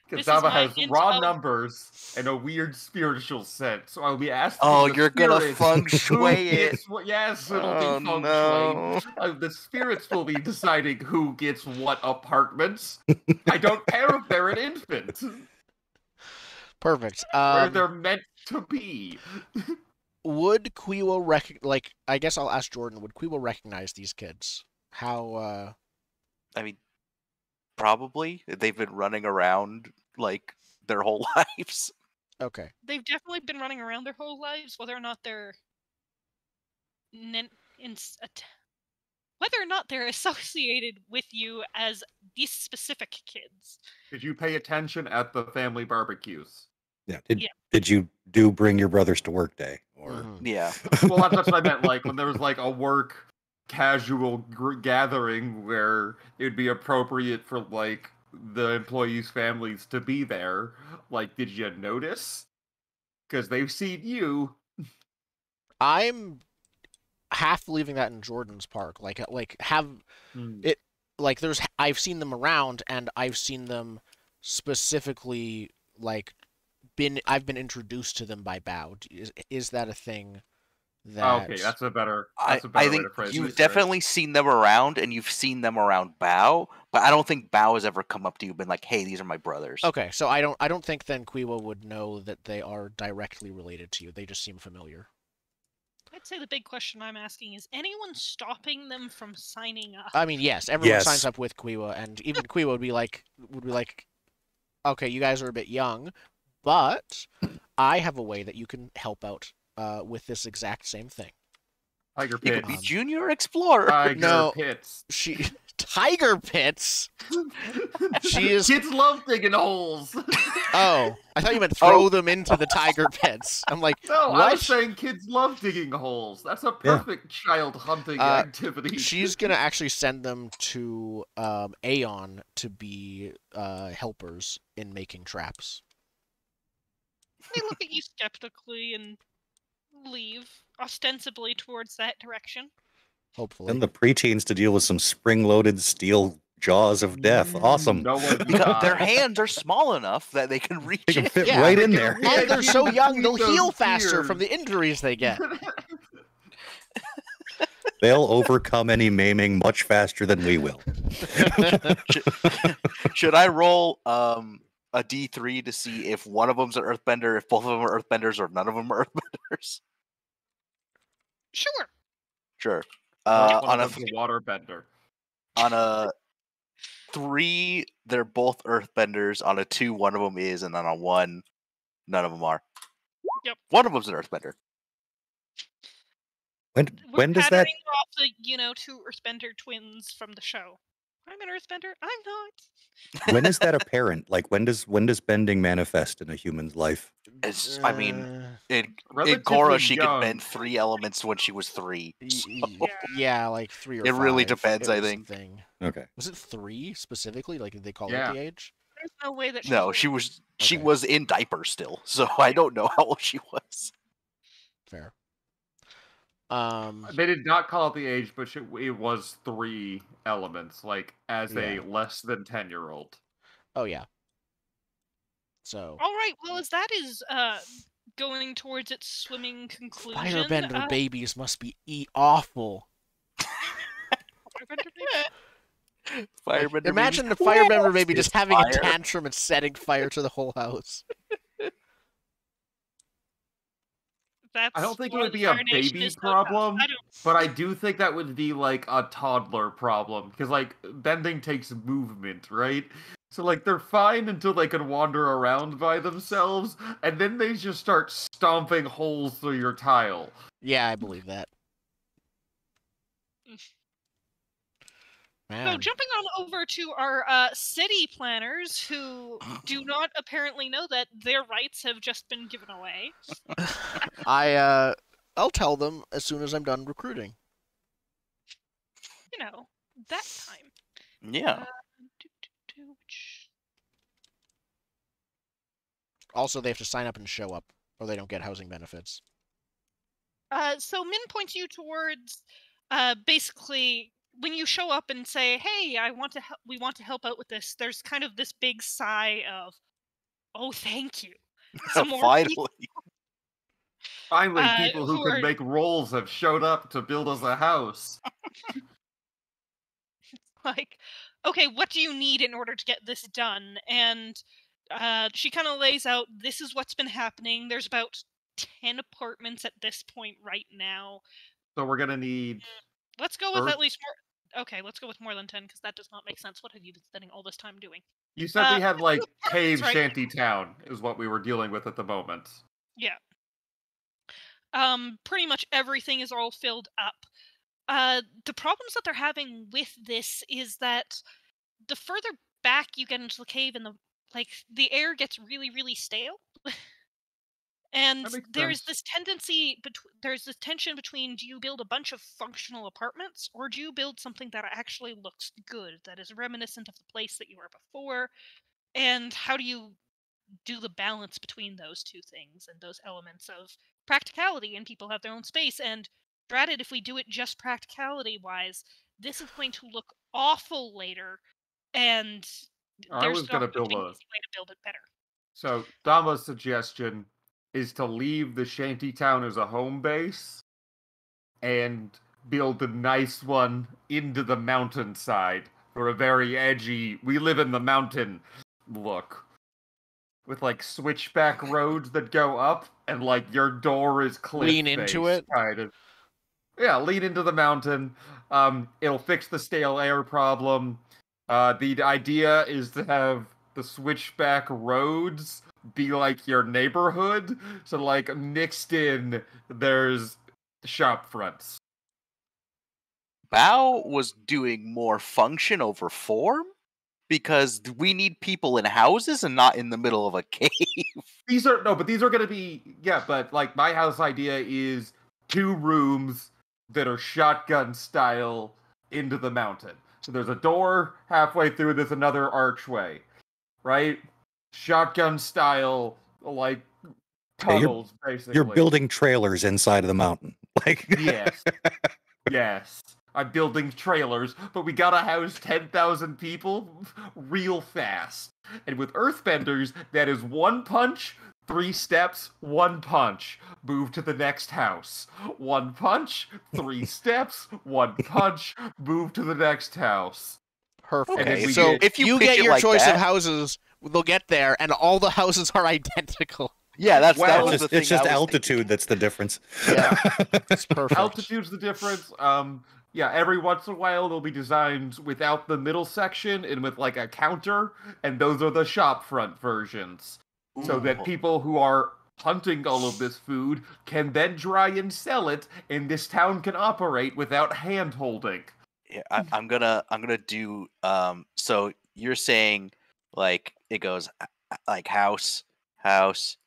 Because This is Zava my has hint raw of- numbers and a weird spiritual sense. So I'll be asking. Oh, the you're gonna spirits feng who shui it. gets what- Yes, it'll Oh, be feng no. shui. The spirits will be deciding who gets what apartments. I don't care if they're an infant. Perfect. Where they're meant to be. Would Quiwa I guess I'll ask Jordan. Would Quiwa recognize these kids? How? I mean, probably they've been running around like their whole lives. Okay. They've definitely been running around their whole lives, whether or not they're associated with you as these specific kids. Did you pay attention at the family barbecues? Yeah. Yeah. Did you bring your brothers to work day? Or Mhm. Yeah. Well, that's what I meant. Like when there was like a work casual gathering where it would be appropriate for like the employees' families to be there. Like, did you notice? Because they've seen you. I'm half believing that in Jordan's park. I've seen them around, and I've seen them specifically I've been introduced to them by Bao. Is that a thing? Okay, that's a better. I way think to phrase you've it, definitely seen them around, and you've seen them around Bao, but I don't think Bao has ever come up to you and been like, "Hey, these are my brothers." Okay, so I don't think then Quiwa would know that they are directly related to you. They just seem familiar. I'd say the big question I'm asking is anyone stopping them from signing up? I mean, yes, everyone Yes. signs up with Quiwa, and even Quiwa would be like, okay, you guys are a bit young, but I have a way that you can help out with this exact same thing. Tiger You could Pits. be Junior Explorer. Tiger No. Pits. Tiger Pits? She is... Kids love digging holes. Oh, I thought you meant throw them into the tiger pits. I'm like, No, what? I was saying kids love digging holes. That's a perfect child hunting activity. She's gonna actually send them to Aeon to be helpers in making traps. They look at you skeptically and leave, ostensibly towards that direction. Hopefully. Send the preteens to deal with some spring-loaded steel jaws of death. Awesome. No one Because their hands are small enough that they can reach They can it. fit Yeah, right they in can there. reach And they're so young, they'll Those heal faster ears. from the injuries they get. They'll overcome any maiming much faster than we will. Should I roll a D3 to see if one of them's an earthbender, if both of them are earthbenders, or none of them are earthbenders? Sure. Sure. One of them's a waterbender. On a 3, they're both earthbenders. On a 2, one of them is, and on a 1, none of them are. Yep. One of them's an earthbender. When We're does that? patterning off the, 2 Earthbender twins from the show. I'm an earthbender. I'm not. When is that apparent? Like when does bending manifest in a human's life? I mean, in Relatively Korra, she young. could bend 3 elements when she was 3. Yeah, like 3 or 5. It really depends, I was the think. thing. Okay. Was it 3 specifically? Like, did they call Yeah. it the age? There's no way that No, she's she doing was she Okay. was in diapers still, so I don't know how old she was. Fair. They did not call it the age, but it was 3 elements, like as a Yeah. less than 10-year-old. Oh, yeah. So, All right. Well, as that is going towards its swimming conclusion, firebender babies must be awful. Firebender baby? Firebender baby. Imagine the Who firebender wants baby this just having fire? a tantrum and setting fire to the whole house. That's I don't think it why would the be a Fire Nation baby is so tough. problem, I don't. but I do think that would be like a toddler problem, because like bending takes movement, right? So like they're fine until they can wander around by themselves, and then they just start stomping holes through your tile. Yeah, I believe that. So Man. jumping on over to our city planners, who do not apparently know that their rights have just been given away. I'll tell them as soon as I'm done recruiting. You know, that time. Yeah. Also, they have to sign up and show up, or they don't get housing benefits. So Min points you towards basically when you show up and say, "Hey, we want to help out with this." There's kind of this big sigh of, "Oh, thank you." Some more Finally. Finally, people who who can are- make rolls have showed up to build us a house. like, okay, what do you need in order to get this done? And she kind of lays out, this is what's been happening. There's about 10 apartments at this point right now. So we're gonna need. Let's go with Earth- at least more. Okay, let's go with more than 10, because that does not make sense. What have you been spending all this time doing? You said we had like cave right shanty town is what we were dealing with at the moment. Yeah. Pretty much everything is all filled up. The problems that they're having with this is that the further back you get into the cave and the air gets really, really stale. And That makes there's sense. this tendency there's this tension between, do you build a bunch of functional apartments, or do you build something that actually looks good, that is reminiscent of the place that you were before? And how do you do the balance between those two things and those elements of practicality, and people have their own space? And granted, if we do it just practicality wise, this is going to look awful later, and I was there's gonna not going to build be an a. easy way to build it better. So Dama's suggestion is to leave the shanty town as a home base and build a nice one into the mountainside for a very edgy, we live in the mountain look. With like switchback roads that go up, and like your door is cliff Lean into it? kind of. Yeah, lean into the mountain. It'll fix the stale air problem. The idea is to have the switchback roads be like your neighborhood. So like mixed in, there's shop fronts. Bao was doing more function over form, because we need people in houses and not in the middle of a cave. These are gonna be, yeah, but like my house idea is 2 rooms that are shotgun style into the mountain. So there's a door halfway through, there's another archway, right? Shotgun style, like tunnels, basically. You're building trailers inside of the mountain. Like Yes. Yes. I'm building trailers, but we gotta house 10,000 people real fast. And with Earthbenders, that is 1 punch, 3 steps, 1 punch. Move to the next house. 1 punch, 3 steps, 1 punch. Move to the next house. Perfect. And then Okay, we so get- if you get pitch it your like choice that- of houses, they'll get there, and all the houses are identical. Yeah, that Well, was the thing. it's just I was altitude thinking. that's the difference. Yeah, it's perfect. Altitude's the difference. Yeah, every once in a while there'll be designs without the middle section and with like a counter, and those are the shop front versions. So that Ooh. people who are hunting all of this food can then try and sell it, and this town can operate without hand holding. Yeah, I'm gonna do so you're saying like it goes like house, house,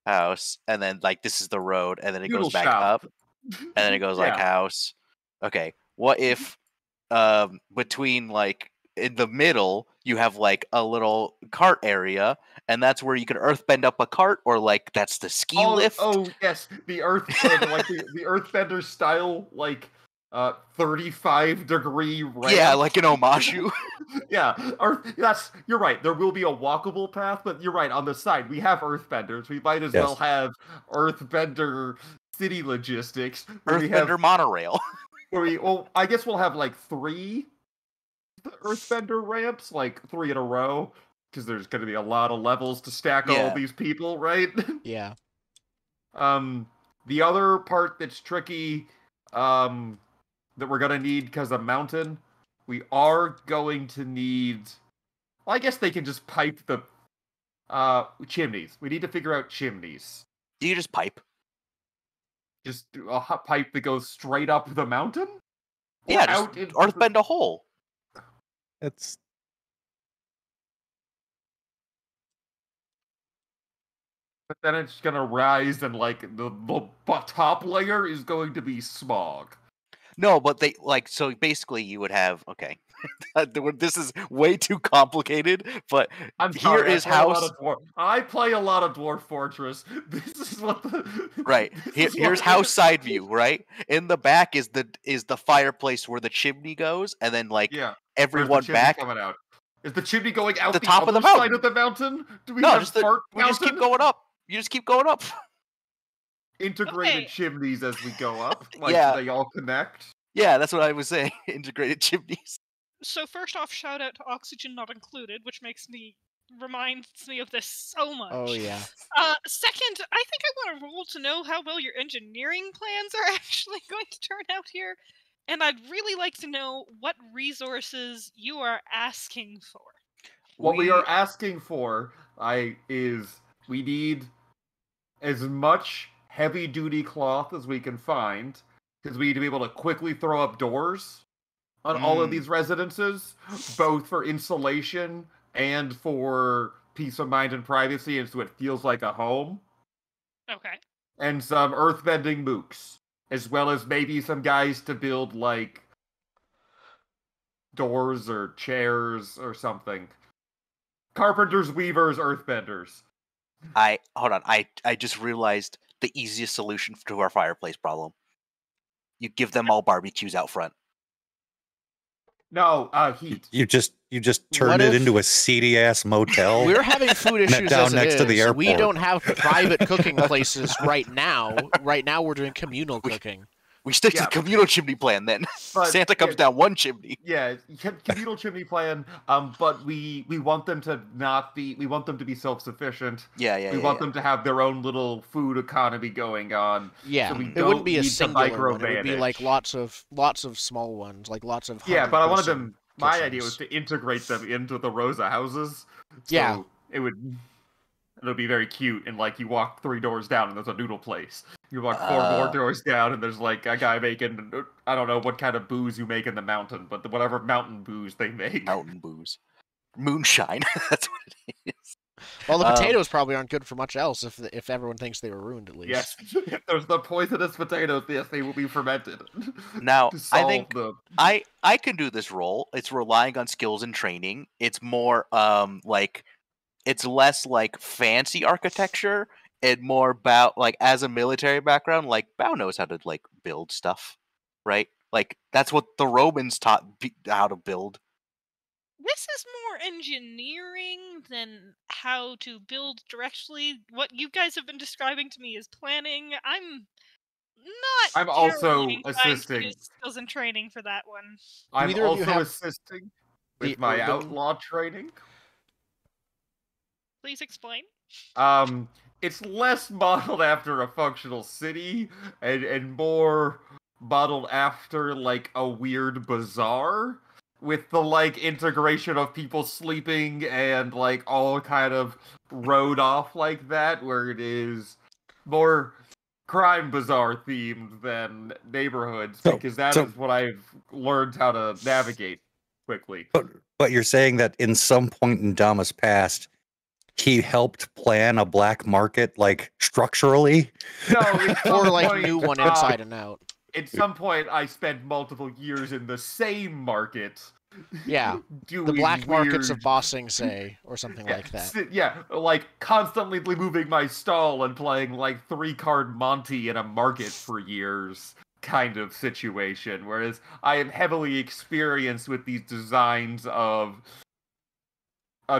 house, and then like this is the road, and then it Noodle goes back shop. up, and then it goes like Yeah. house. Okay, what if between like in the middle you have like a little cart area, and that's where you can earthbend up a cart, or like that's the ski lift? Oh yes, the like the Earthbender style, like 35-degree ramp. Yeah, like an Omashu. Yeah, you're right. There will be a walkable path, but you're right. On the side, we have Earthbenders. We might as well have Earthbender city logistics. Earthbender monorail. I guess we'll have like 3 Earthbender ramps, like 3 in a row, because there's going to be a lot of levels to stack all these people, right? Yeah. The other part that's tricky, that we're gonna need because of mountain, we are going to need. Well, I guess they can just pipe the chimneys. We need to figure out chimneys. Do you just pipe? Just a hot pipe that goes straight up the mountain? Yeah, just earthbend a hole. It's But then it's gonna rise, and like the top layer is going to be smog. No, but they like so basically you would have okay. This is way too complicated, but I'm sorry, here is house. I play a lot of Dwarf Fortress. This is what right. Here's house side view. Right in the back is the fireplace where the chimney goes, and then like everyone back coming out. Is the chimney going out the top other of the mountain? Side of the mountain? Do we no, have just we just keep going up. You just keep going up. Integrated chimneys as we go up. Like they all connect. Yeah, that's what I was saying. Integrated chimneys. So first off, shout out to Oxygen Not Included, which reminds me of this so much. Oh yeah. Second, I think I want to roll to know how well your engineering plans are actually going to turn out here, and I'd really like to know what resources you are asking for. What we are asking for is we need as much heavy-duty cloth as we can find, because we need to be able to quickly throw up doors on all of these residences, both for insulation and for peace of mind and privacy, and so it feels like a home. Okay. And some earthbending mooks, as well as maybe some guys to build, like, doors or chairs or something. Carpenters, weavers, earthbenders. Hold on. I just realized the easiest solution to our fireplace problem. You give them all barbecues out front. No, heat. You just turned it into a seedy ass motel. We're having food issues down as next it to is. the airport. We don't have private cooking places right now. Right now, we're doing communal cooking. We stick to the communal chimney plan then. But, Santa comes down one chimney. Yeah, communal chimney plan. But we want them to not be. We want them to be self-sufficient. We want them to have their own little food economy going on. Yeah, so we it wouldn't be a need singular one. It would be like lots of small ones, like lots of. Yeah, but I wanted them. My kitchens. idea was to integrate them into the Rosa houses. So yeah, it'll be very cute, and like you walk 3 doors down and there's a noodle place. You walk 4 more doors down and there's like a guy making, I don't know what kind of booze you make in the mountain, but whatever mountain booze they make. Mountain booze. Moonshine. That's what it is. Well, the potatoes probably aren't good for much else if everyone thinks they were ruined at least. Yes, if there's the poisonous potatoes, yes, they will be fermented. Now, I think I can do this role. It's relying on skills and training. It's more like it's less like fancy architecture and more about like as a military background, like Bao knows how to like build stuff, right? Like that's what the Romans taught how to build. This is more engineering than how to build directly. What you guys have been describing to me is planning. I'm also assisting. Skills and training for that one. I'm also assisting with my outlaw training. Please explain. It's less modeled after a functional city and more modeled after like a weird bazaar, with the like integration of people sleeping and like all kind of rode off like that, where it is more Crime Bazaar themed than neighborhoods, because that is what I've learned how to navigate quickly. But you're saying that in some point in Dama's past, he helped plan a black market, like structurally? No, or like knew one inside and out. At some point, I spent multiple years in the same market. Yeah, the black markets of Bossing, say, or something like that. Yeah, like constantly moving my stall and playing like 3-card Monty in a market for years kind of situation. Whereas I am heavily experienced with these designs of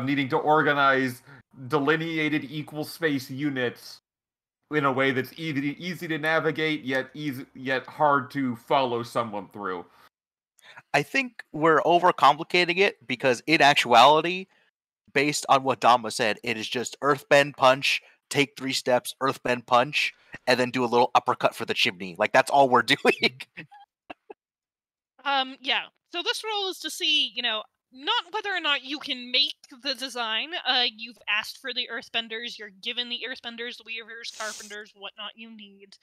needing to organize delineated equal space units in a way that's easy to navigate, yet hard to follow someone through. I think we're overcomplicating it because in actuality, based on what Dama said, it is just earthbend punch, take 3 steps, earthbend punch, and then do a little uppercut for the chimney. Like that's all we're doing. Yeah. So this role is to see, not whether or not you can make the design. You've asked for the earthbenders, you're given the earthbenders, weavers, carpenters, whatnot you need.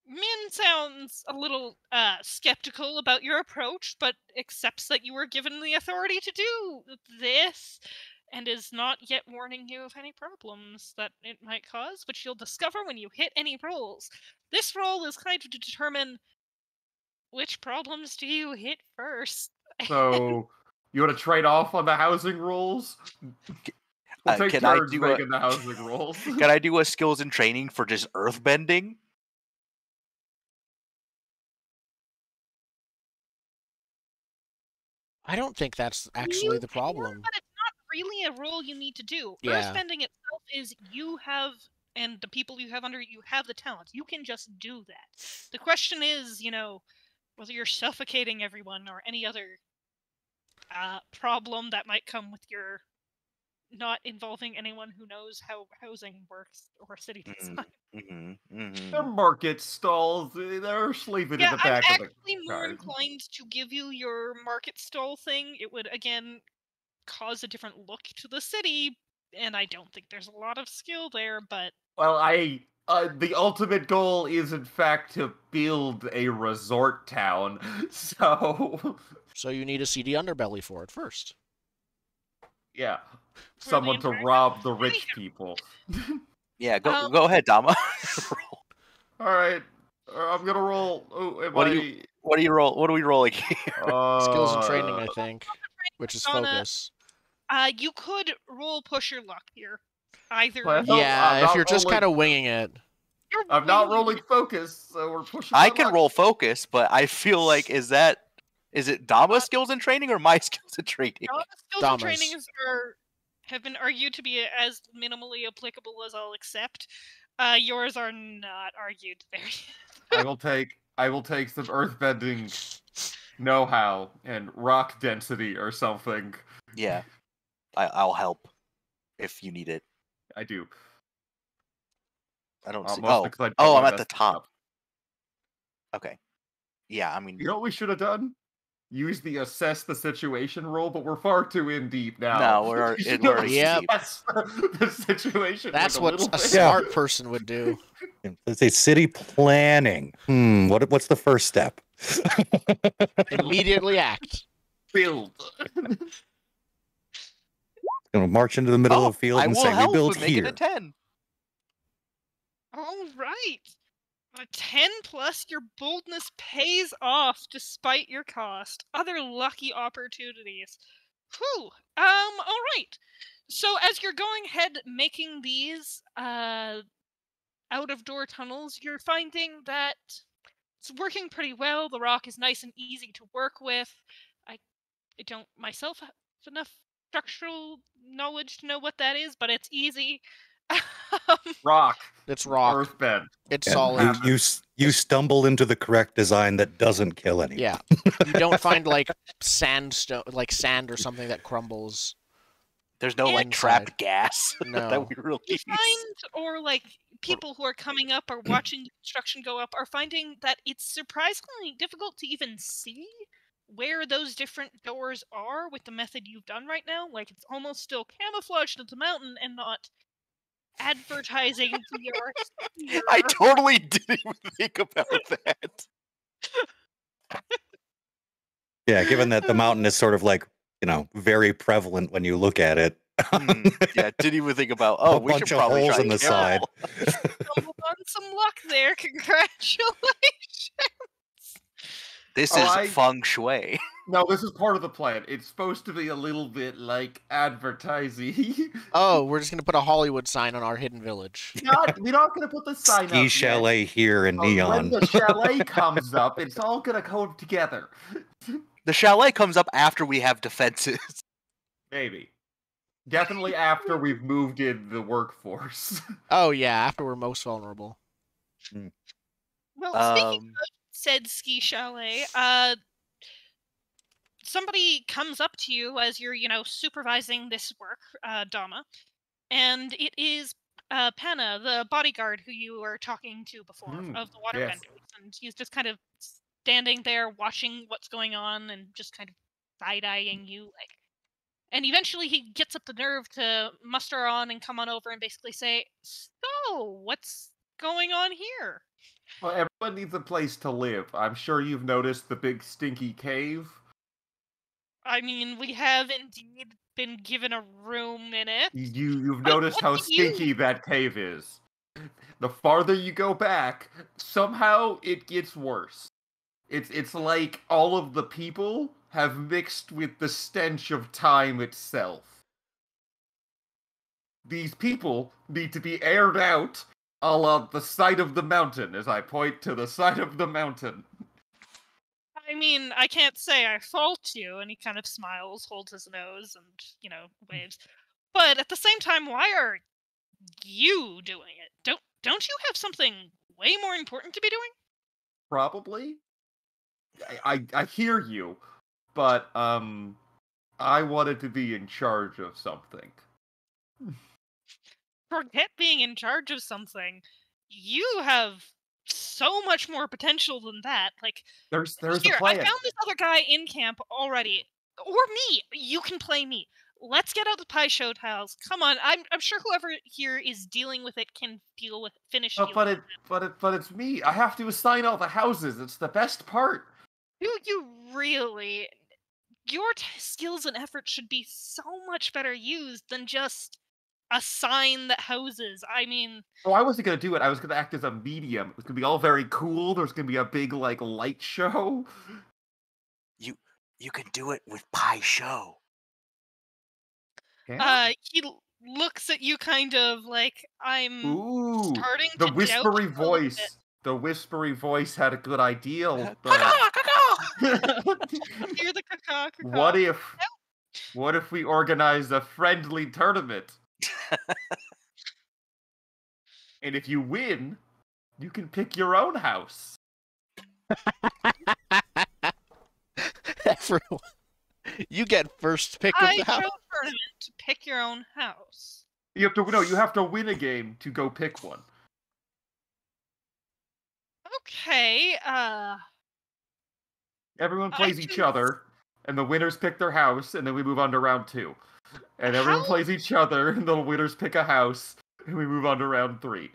Min sounds a little skeptical about your approach, but accepts that you were given the authority to do this, and is not yet warning you of any problems that it might cause, which you'll discover when you hit any rolls. This roll is kind of to determine which problems do you hit first. So, you want to trade off on the housing rolls? We'll take turns making the housing rolls. Can I do a skills and training for just earthbending? I don't think that's actually the problem. But it's not really a role you need to do. Yeah. Earthbending itself is you have, and the people you have under you have the talent. You can just do that. The question is, whether you're suffocating everyone or any other problem that might come with your not involving anyone who knows how housing works or city design. They're market stalls. They're sleeping in the back of the car. I'm actually more inclined to give you your market stall thing. It would, again, cause a different look to the city, and I don't think there's a lot of skill there, but... Well, the ultimate goal is, in fact, to build a resort town, so... So you need a seedy underbelly for it first. Yeah. Someone to rob the rich people. Yeah, go ahead, Dama. Alright. I'm gonna roll... What are we rolling here? Skills and training, I think. Which is focus. You could roll push your luck here. Either. Yeah, if you're just kind of winging it. I'm not rolling focus, so we're pushing. I can roll focus, but I feel like is it Dama's skills and training or my skills and training? Skills and trainings have been argued to be as minimally applicable as I'll accept. Yours are not argued there. I will take some earthbending know-how and rock density or something. Yeah, I'll help if you need it. I do. I don't see. I'm at the top. Okay. Yeah, I mean, you know what we should have done? Use the assess the situation roll, but we're far too in deep now. No, we're deep. The situation. That's what a smart person would do. Let's say city planning. What's the first step? Immediately act. Build. Gonna march into the middle of the field and say, "We build here." Make it a 10. All right. A 10 plus, your boldness pays off despite your cost. Other lucky opportunities. Whew. All right. So as you're going ahead making these out-of-door tunnels, you're finding that it's working pretty well. The rock is nice and easy to work with. I don't myself have enough structural knowledge to know what that is, but it's easy. Rock. It's rock. Earthbed. It's solid. You stumble into the correct design that doesn't kill anyone. Yeah. You don't find like sandstone, like sand or something that crumbles. There's no like trapped gas that we release. You find, or like people who are coming up or watching the construction go up are finding that it's surprisingly difficult to even see where those different doors are with the method you've done right now. Like it's almost still camouflaged into the mountain and not advertising to your sphere. I totally didn't even think about that. Yeah, given that the mountain is sort of like, very prevalent when you look at it. Yeah, didn't even think about, a we should bunch of probably holes try in the camel. side. Stumbled on some luck there. Congratulations. This is feng shui. No, this is part of the plan. It's supposed to be a little bit like advertising. Oh, we're just gonna put a Hollywood sign on our hidden village. We're not gonna put the sign up Ski yet. chalet here in neon. When the chalet comes up, it's all gonna go together. The chalet comes up after we have defenses. Maybe. Definitely after we've moved in the workforce. Oh yeah, after we're most vulnerable. Well, speaking of said ski chalet, somebody comes up to you as you're, supervising this work, Dama, and it is Panna, the bodyguard who you were talking to before of the waterbenders, and he's just kind of standing there watching what's going on and just kind of side-eyeing you, like. And eventually he gets up the nerve to muster on and come on over and basically say, "So, what's going on here?" Well, everyone needs a place to live. I'm sure you've noticed the big stinky cave. I mean, we have indeed been given a room in it. You've noticed how stinky that cave is. The farther you go back, somehow it gets worse. It's like all of the people have mixed with the stench of time itself. These people need to be aired out, a la the side of the mountain, as I point to the side of the mountain. I mean, I can't say I fault you, and he kind of smiles, holds his nose, and, waves. But at the same time, why are you doing it? Don't you have something way more important to be doing? Probably. I hear you, but I wanted to be in charge of something. Forget being in charge of something. You have so much more potential than that. Like, there's here, a plan. I found this other guy in camp already, or me. You can play me. Let's get out the pie show tiles. Come on, I'm sure whoever here is dealing with it can finish. But it's me. I have to assign all the houses. It's the best part. Do you really? Your skills and effort should be so much better used than just assign the houses. I mean... Oh, I wasn't going to do it. I was going to act as a medium. It was going to be all very cool. There's going to be a big, light show. You can do it with Pie Show. Yeah. He looks at you kind of like, I'm starting to the whispery voice. The whispery voice had a good idea. Hear the caca. What if we organize a friendly tournament? And if you win, you can pick your own house. Everyone, you get first pick of the house. I chose tournament to pick your own house. You have to win a game to go pick one. Okay, Everyone plays each other, and the winners pick their house, and then we move on to round 2. And everyone plays each other, and the winners pick a house, and we move on to round 3.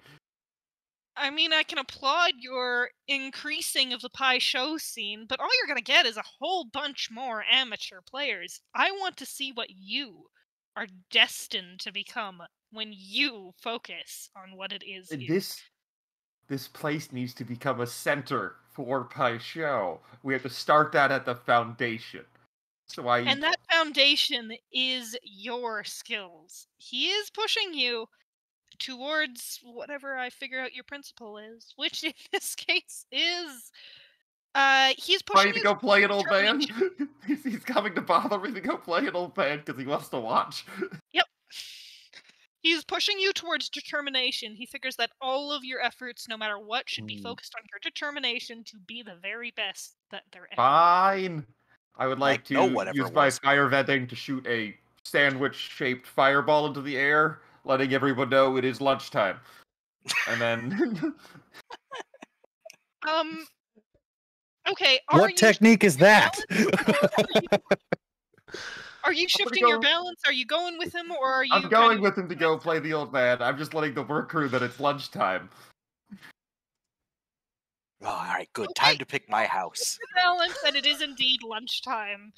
I mean, I can applaud your increasing of the pie show scene, but all you're gonna get is a whole bunch more amateur players. I want to see what you are destined to become when you focus on what it is here. This place needs to become a center for Pie Show. We have to start that at the foundation. And that foundation is your skills. He is pushing you towards whatever I figure out your principle is, which in this case is he's pushing you to go play an old man. He's coming to bother me to go play an old man because he wants to watch. Yep. He's pushing you towards determination. He figures that all of your efforts, no matter what, should be focused on your determination to be the very best that there is. Fine. I would like to use my fire venting to shoot a sandwich-shaped fireball into the air, letting everyone know it is lunchtime. And then... Okay, what technique is that? Are you shifting your balance? Are you going with him, or are you? I'm going with him to go play the old man. I'm just letting the work crew that it's lunchtime. Oh, all right, good. Okay. Time to pick my house. Balance, and it is indeed lunchtime.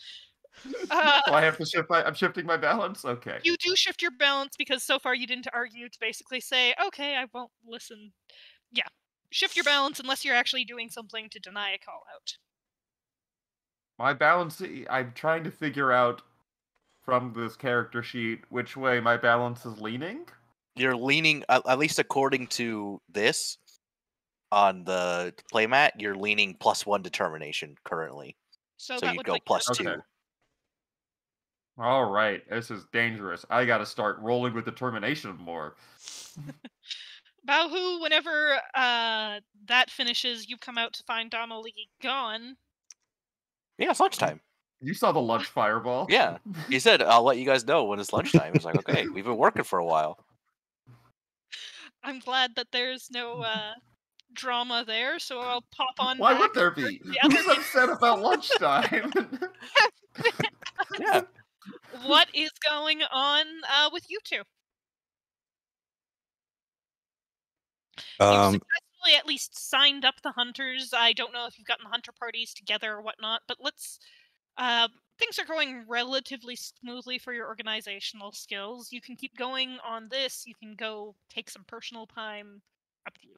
I have to shift. I'm shifting my balance. Okay. You do shift your balance because so far you didn't argue to basically say, "Okay, I won't listen." Yeah, shift your balance unless you're actually doing something to deny a call out. My balance. I'm trying to figure out from this character sheet which way my balance is leaning. You're leaning, at least according to this, on the playmat, you're leaning +1 determination currently. So you go +2. Okay. All right, this is dangerous. I got to start rolling with determination more. Baohu, whenever that finishes, you come out to find Donnelly gone. Yeah, it's lunchtime. You saw the lunch fireball. Yeah, he said, "I'll let you guys know when it's lunchtime." It's like, okay, we've been working for a while. I'm glad that there's no drama there, so I'll pop on. Why would there be? Who's upset about lunchtime? Yeah. What is going on with you two? You've successfully at least signed up the hunters. I don't know if you've gotten the hunter parties together or whatnot, but let's. Things are going relatively smoothly for your organizational skills. You can keep going on this. You can go take some personal time. Up to you.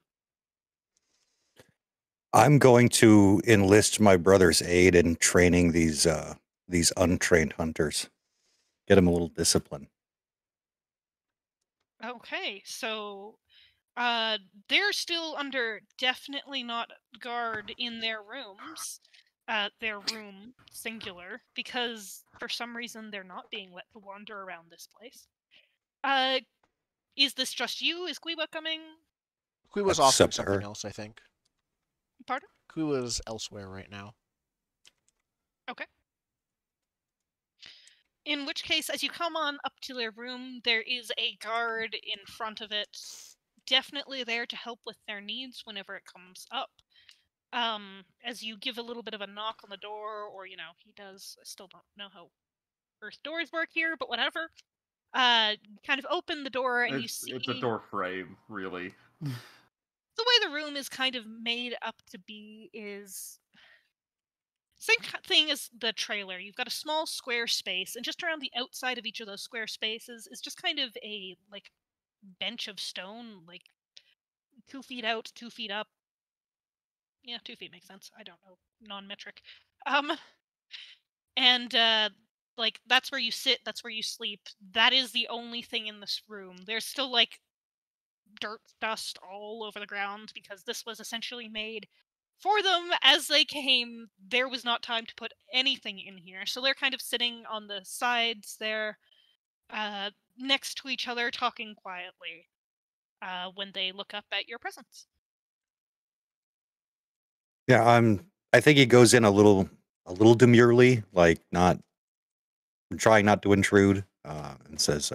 I'm going to enlist my brother's aid in training these untrained hunters. Get them a little discipline. Okay, so they're still under definitely not guard in their rooms. Their room, singular, because for some reason they're not being let to wander around this place. Is this just you? Is Quiwa coming? Quiwa's off doing something else, I think. Pardon? Quiwa's elsewhere right now. Okay. In which case, as you come on up to their room, there is a guard in front of it, definitely there to help with their needs whenever it comes up. As you give a little bit of a knock on the door, or, he does, I still don't know how Earth doors work here, but whatever. Kind of open the door and you see... It's a door frame, really. The way the room is kind of made up to be is... Same thing as the trailer. You've got a small square space, and just around the outside of each of those square spaces is just kind of a, bench of stone, 2 feet out, 2 feet up. Yeah, 2 feet makes sense. I don't know. Non-metric. And, that's where you sit, that's where you sleep. That is the only thing in this room. There's still, dirt dust all over the ground, because this was essentially made for them as they came. There was not time to put anything in here. So they're kind of sitting on the sides there, next to each other, talking quietly, when they look up at your presence. Yeah, I think he goes in a little demurely, trying not to intrude, and says,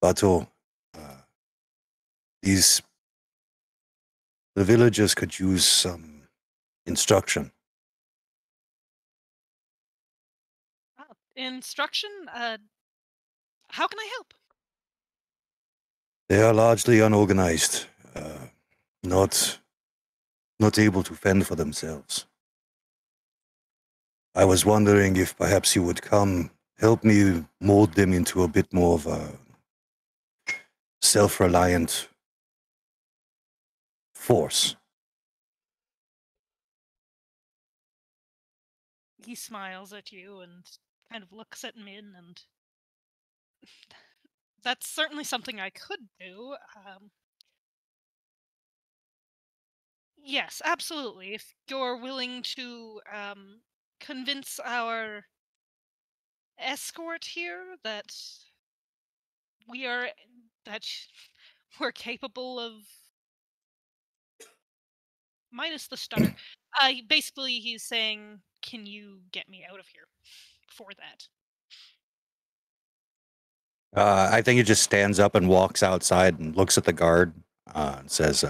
Bato, the villagers could use some instruction. Instruction? How can I help? They are largely unorganized, not able to fend for themselves. I was wondering if perhaps you would come help me mold them into a bit more of a self-reliant force. He smiles at you and kind of looks at Min, and that's certainly something I could do. Yes, absolutely. If you're willing to convince our escort here that we're capable of, minus the stutter. Basically, he's saying, "Can you get me out of here for that?" I think he just stands up and walks outside and looks at the guard and says,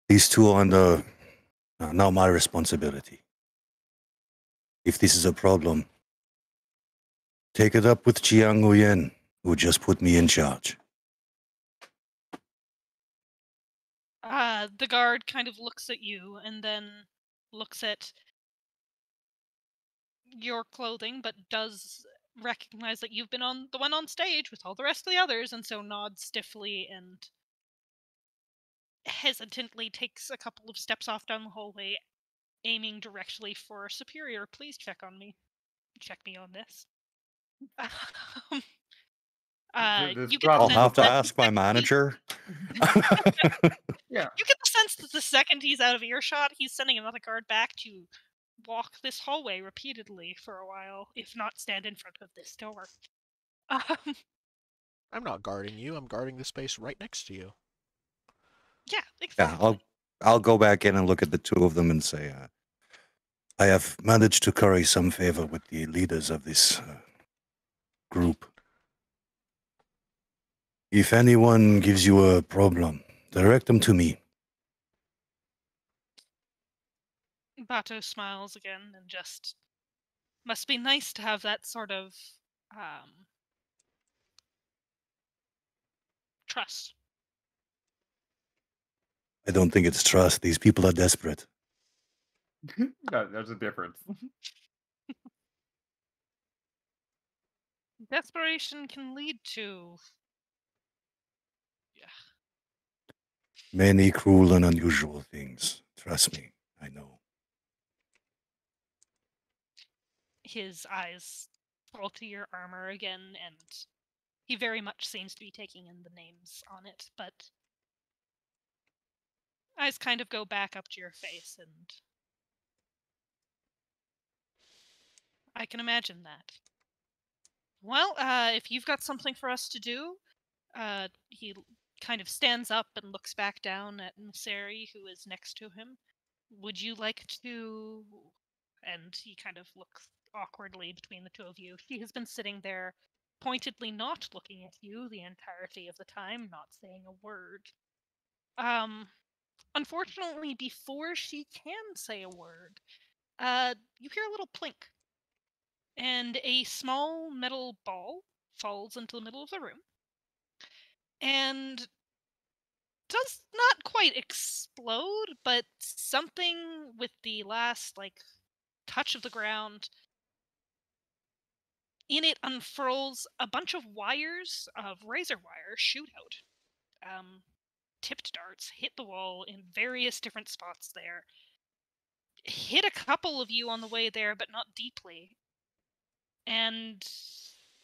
"These two are under now my responsibility. If this is a problem, Take it up with Chiang Nguyen, who just put me in charge. The guard kind of looks at you and then looks at your clothing, but does recognize that you've been the one on stage with all the rest of the others, and so nods stiffly and hesitantly takes a couple of steps off down the hallway, aiming directly for Superior. Please check on me. Check me on this. You get I'll the have sense to that ask my manager. Yeah. You get the sense that the second he's out of earshot, he's sending another guard back to walk this hallway repeatedly for a while, if not stand in front of this door. I'm not guarding you. I'm guarding the space right next to you. Yeah, exactly. Yeah, I'll go back in and look at the two of them and say, I have managed to curry some favor with the leaders of this group. If anyone gives you a problem, direct them to me. Bato smiles again and just must be nice to have that sort of trust. I don't think it's trust. These people are desperate. No, there's a difference. Desperation can lead to Many cruel and unusual things. Trust me, I know. his eyes fall to your armor again, and he very much seems to be taking in the names on it, but eyes kind of go back up to your face, and I can imagine that. Well, if you've got something for us to do, he kind of stands up and looks back down at Misseri, who is next to him. Would you like to... And he kind of looks awkwardly between the two of you. She has been sitting there, pointedly not looking at you the entirety of the time, not saying a word. Unfortunately, before she can say a word, you hear a little plink, and a small metal ball falls into the middle of the room, and does not quite explode, but something with the last, touch of the ground, in it unfurls a bunch of wires, of razor wire, shoot out. Tipped darts hit the wall in various different spots there. Hit a couple of you on the way there, but not deeply. And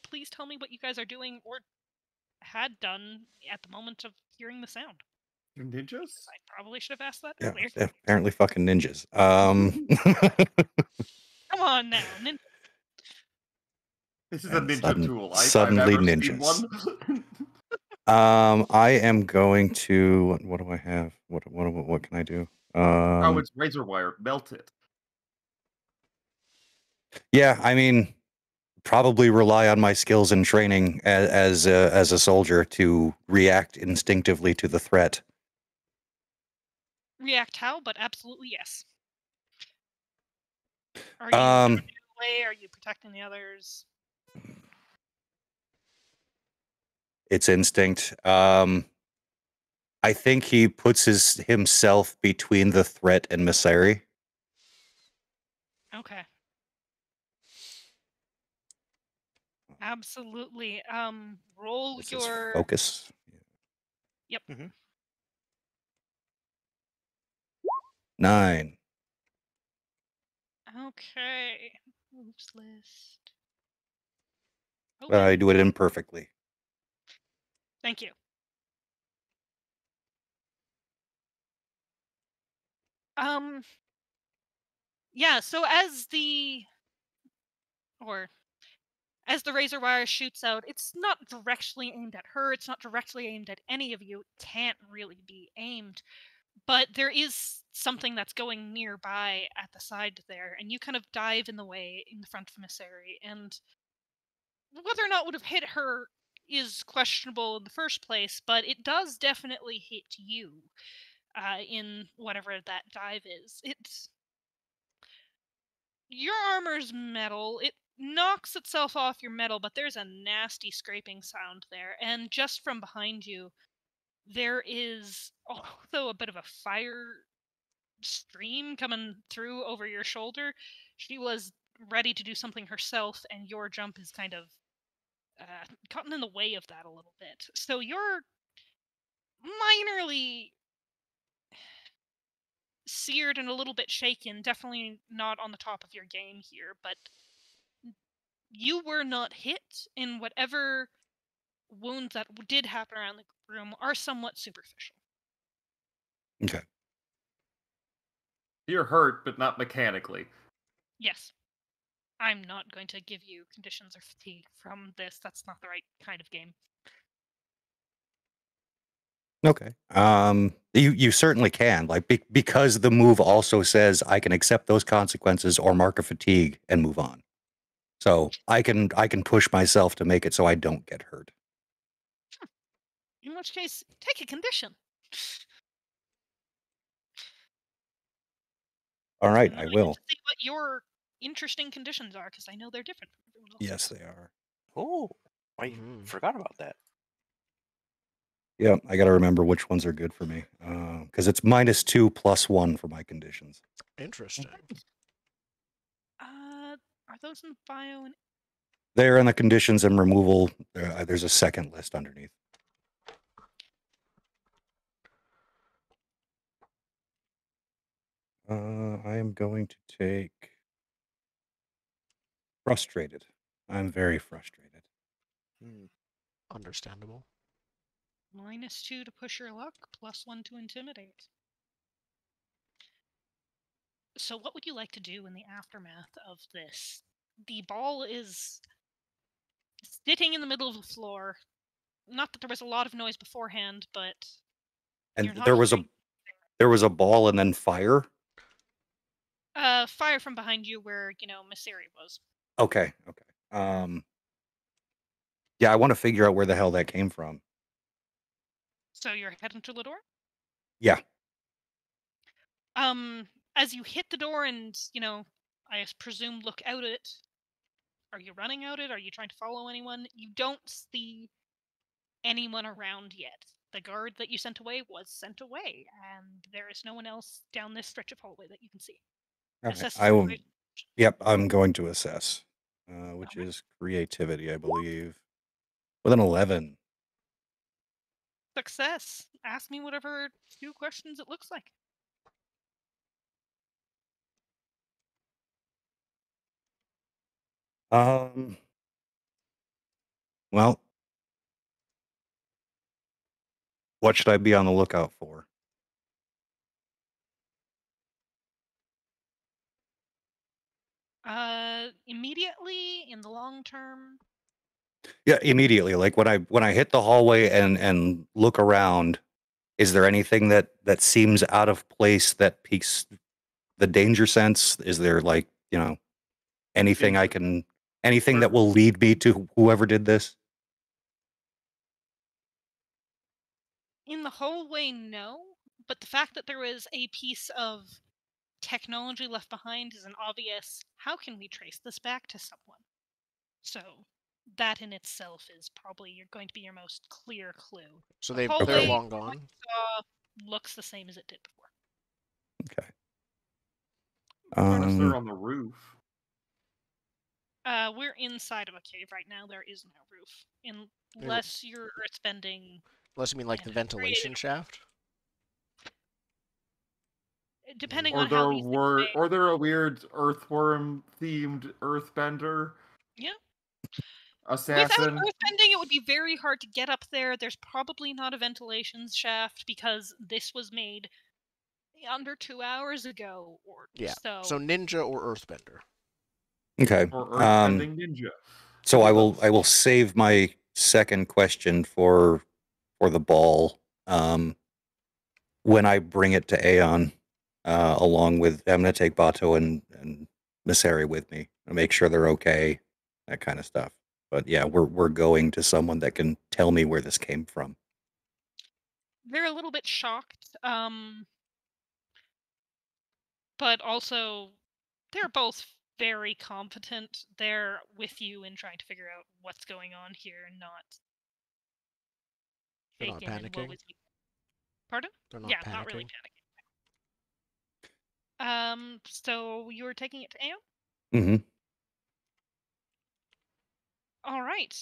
please tell me what you guys are doing or had done at the moment of hearing the sound. Ninjas? I probably should have asked that Yeah, earlier. apparently fucking ninjas. Come on now, This is a ninja tool. Suddenly I've ever ninjas. seen one. I am going to. What do I have? What can I do? Oh, it's razor wire. Melt it. Yeah, I mean, probably rely on my skills and training as a soldier to react instinctively to the threat. React how? But absolutely yes. Are you running away? Are you protecting the others? It's instinct. I think he puts himself between the threat and Misseri. Okay. Absolutely. Roll This your is focus. Yep. Mm-hmm. 9. Okay. Moves list. I do it imperfectly. Thank you. Yeah, so as the razor wire shoots out, it's not directly aimed at her, it's not directly aimed at any of you. It can't really be aimed. But there is something that's going nearby at the side there, and you kind of dive in the way in the front of Misseri, and whether or not it would have hit her is questionable in the first place, but it does definitely hit you in whatever that dive is. Your armor's metal. It knocks itself off your metal, but there's a nasty scraping sound there. And just from behind you, there is also a bit of a fire stream coming through over your shoulder. She was ready to do something herself, and your jump is kind of gotten in the way of that a little bit. So you're minorly seared and a little bit shaken. Definitely not on the top of your game here, but you were not hit, in whatever wounds that did happen around the room are somewhat superficial. Okay. You're hurt, but not mechanically. Yes. I'm not going to give you conditions or fatigue from this. That's not the right kind of game. Okay. You certainly can, like, because the move also says I can accept those consequences or mark a fatigue and move on. So I can push myself to make it so I don't get hurt. In which case, take a condition. All right, And I then will. get to see what your interesting conditions are, because I know they're different from everyone else's. Yes, they are. Oh, I forgot about that. Yeah, I got to remember which ones are good for me, because it's -2 +1 for my conditions. Interesting. Are those in the bio? And They're in the conditions and removal. There's a second list underneath. I am going to take frustrated. I'm very frustrated. Understandable. -2 to push your luck, +1 to intimidate. So what would you like to do in the aftermath of this? The ball is sitting in the middle of the floor. Not that there was a lot of noise beforehand, but And there was a ball and then fire. Fire from behind you, where Misseri was. Okay. Yeah, I want to figure out where the hell that came from. So you're heading to the door? Yeah. As you hit the door and, I presume look out it, are you running out it? Are you trying to follow anyone? You don't see anyone around yet. The guard that you sent away was sent away, and there is no one else down this stretch of hallway that you can see. Okay. I will. Yep, I'm going to assess, which Okay. is creativity, I believe, with an 11. Success. Ask me whatever 2 questions it looks like. Well, what should I be on the lookout for? Immediately, in the long term. Yeah, immediately. Like when I hit the hallway and look around, is there anything that seems out of place that piques the danger sense? Is there, like, anything that will lead me to whoever did this? In the hallway, no. But the fact that there was a piece of technology left behind is an obvious, how can we trace this back to someone? So that in itself is probably going to be your most clear clue. So the they're long gone? Looks the same as it did before. Okay. Unless they're on the roof. We're inside of a cave right now. There is no roof. Unless you're earthbending. Unless you mean like the ventilation shaft? Depending on how these things or they're a weird earthworm-themed earthbender. Yeah. Assassin. Without earthbending, it would be very hard to get up there. There's probably not a ventilation shaft because this was made under 2 hours ago. So ninja or earthbender. Okay. Or earthbending ninja. So I will save my second question for the ball when I bring it to Aeon, along with, I'm going to take Bato and Misseri with me and make sure they're okay, that kind of stuff. But yeah, we're going to someone that can tell me where this came from. They're a little bit shocked, but also they're both very competent. They're with you in trying to figure out what's going on here and not They're not shaken and woe panicking? is me. Pardon? They're not Yeah, panicking? not really panicking. So you were taking it to Aeon? Mm-hmm. All right.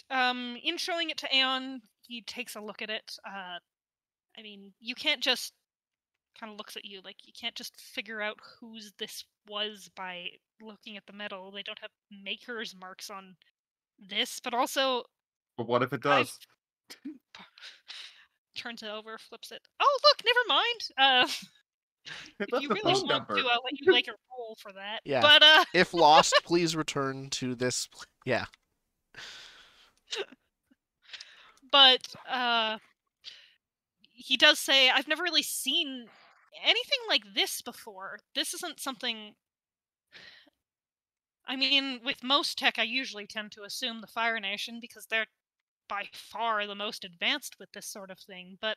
In showing it to Aeon, he takes a look at it. I mean, you can't just kind of looks at you like you can't just figure out whose this was by looking at the metal. They don't have maker's marks on this, but also But what if it does? turns it over, flips it. Oh, look, never mind. If That's you the really phone want number. to, I'll let you make a roll for that. Yeah. But If lost, please return to this. Yeah. But he does say, I've never really seen anything like this before. This isn't something. I mean, with most tech, I usually tend to assume the Fire Nation because they're by far the most advanced with this sort of thing. But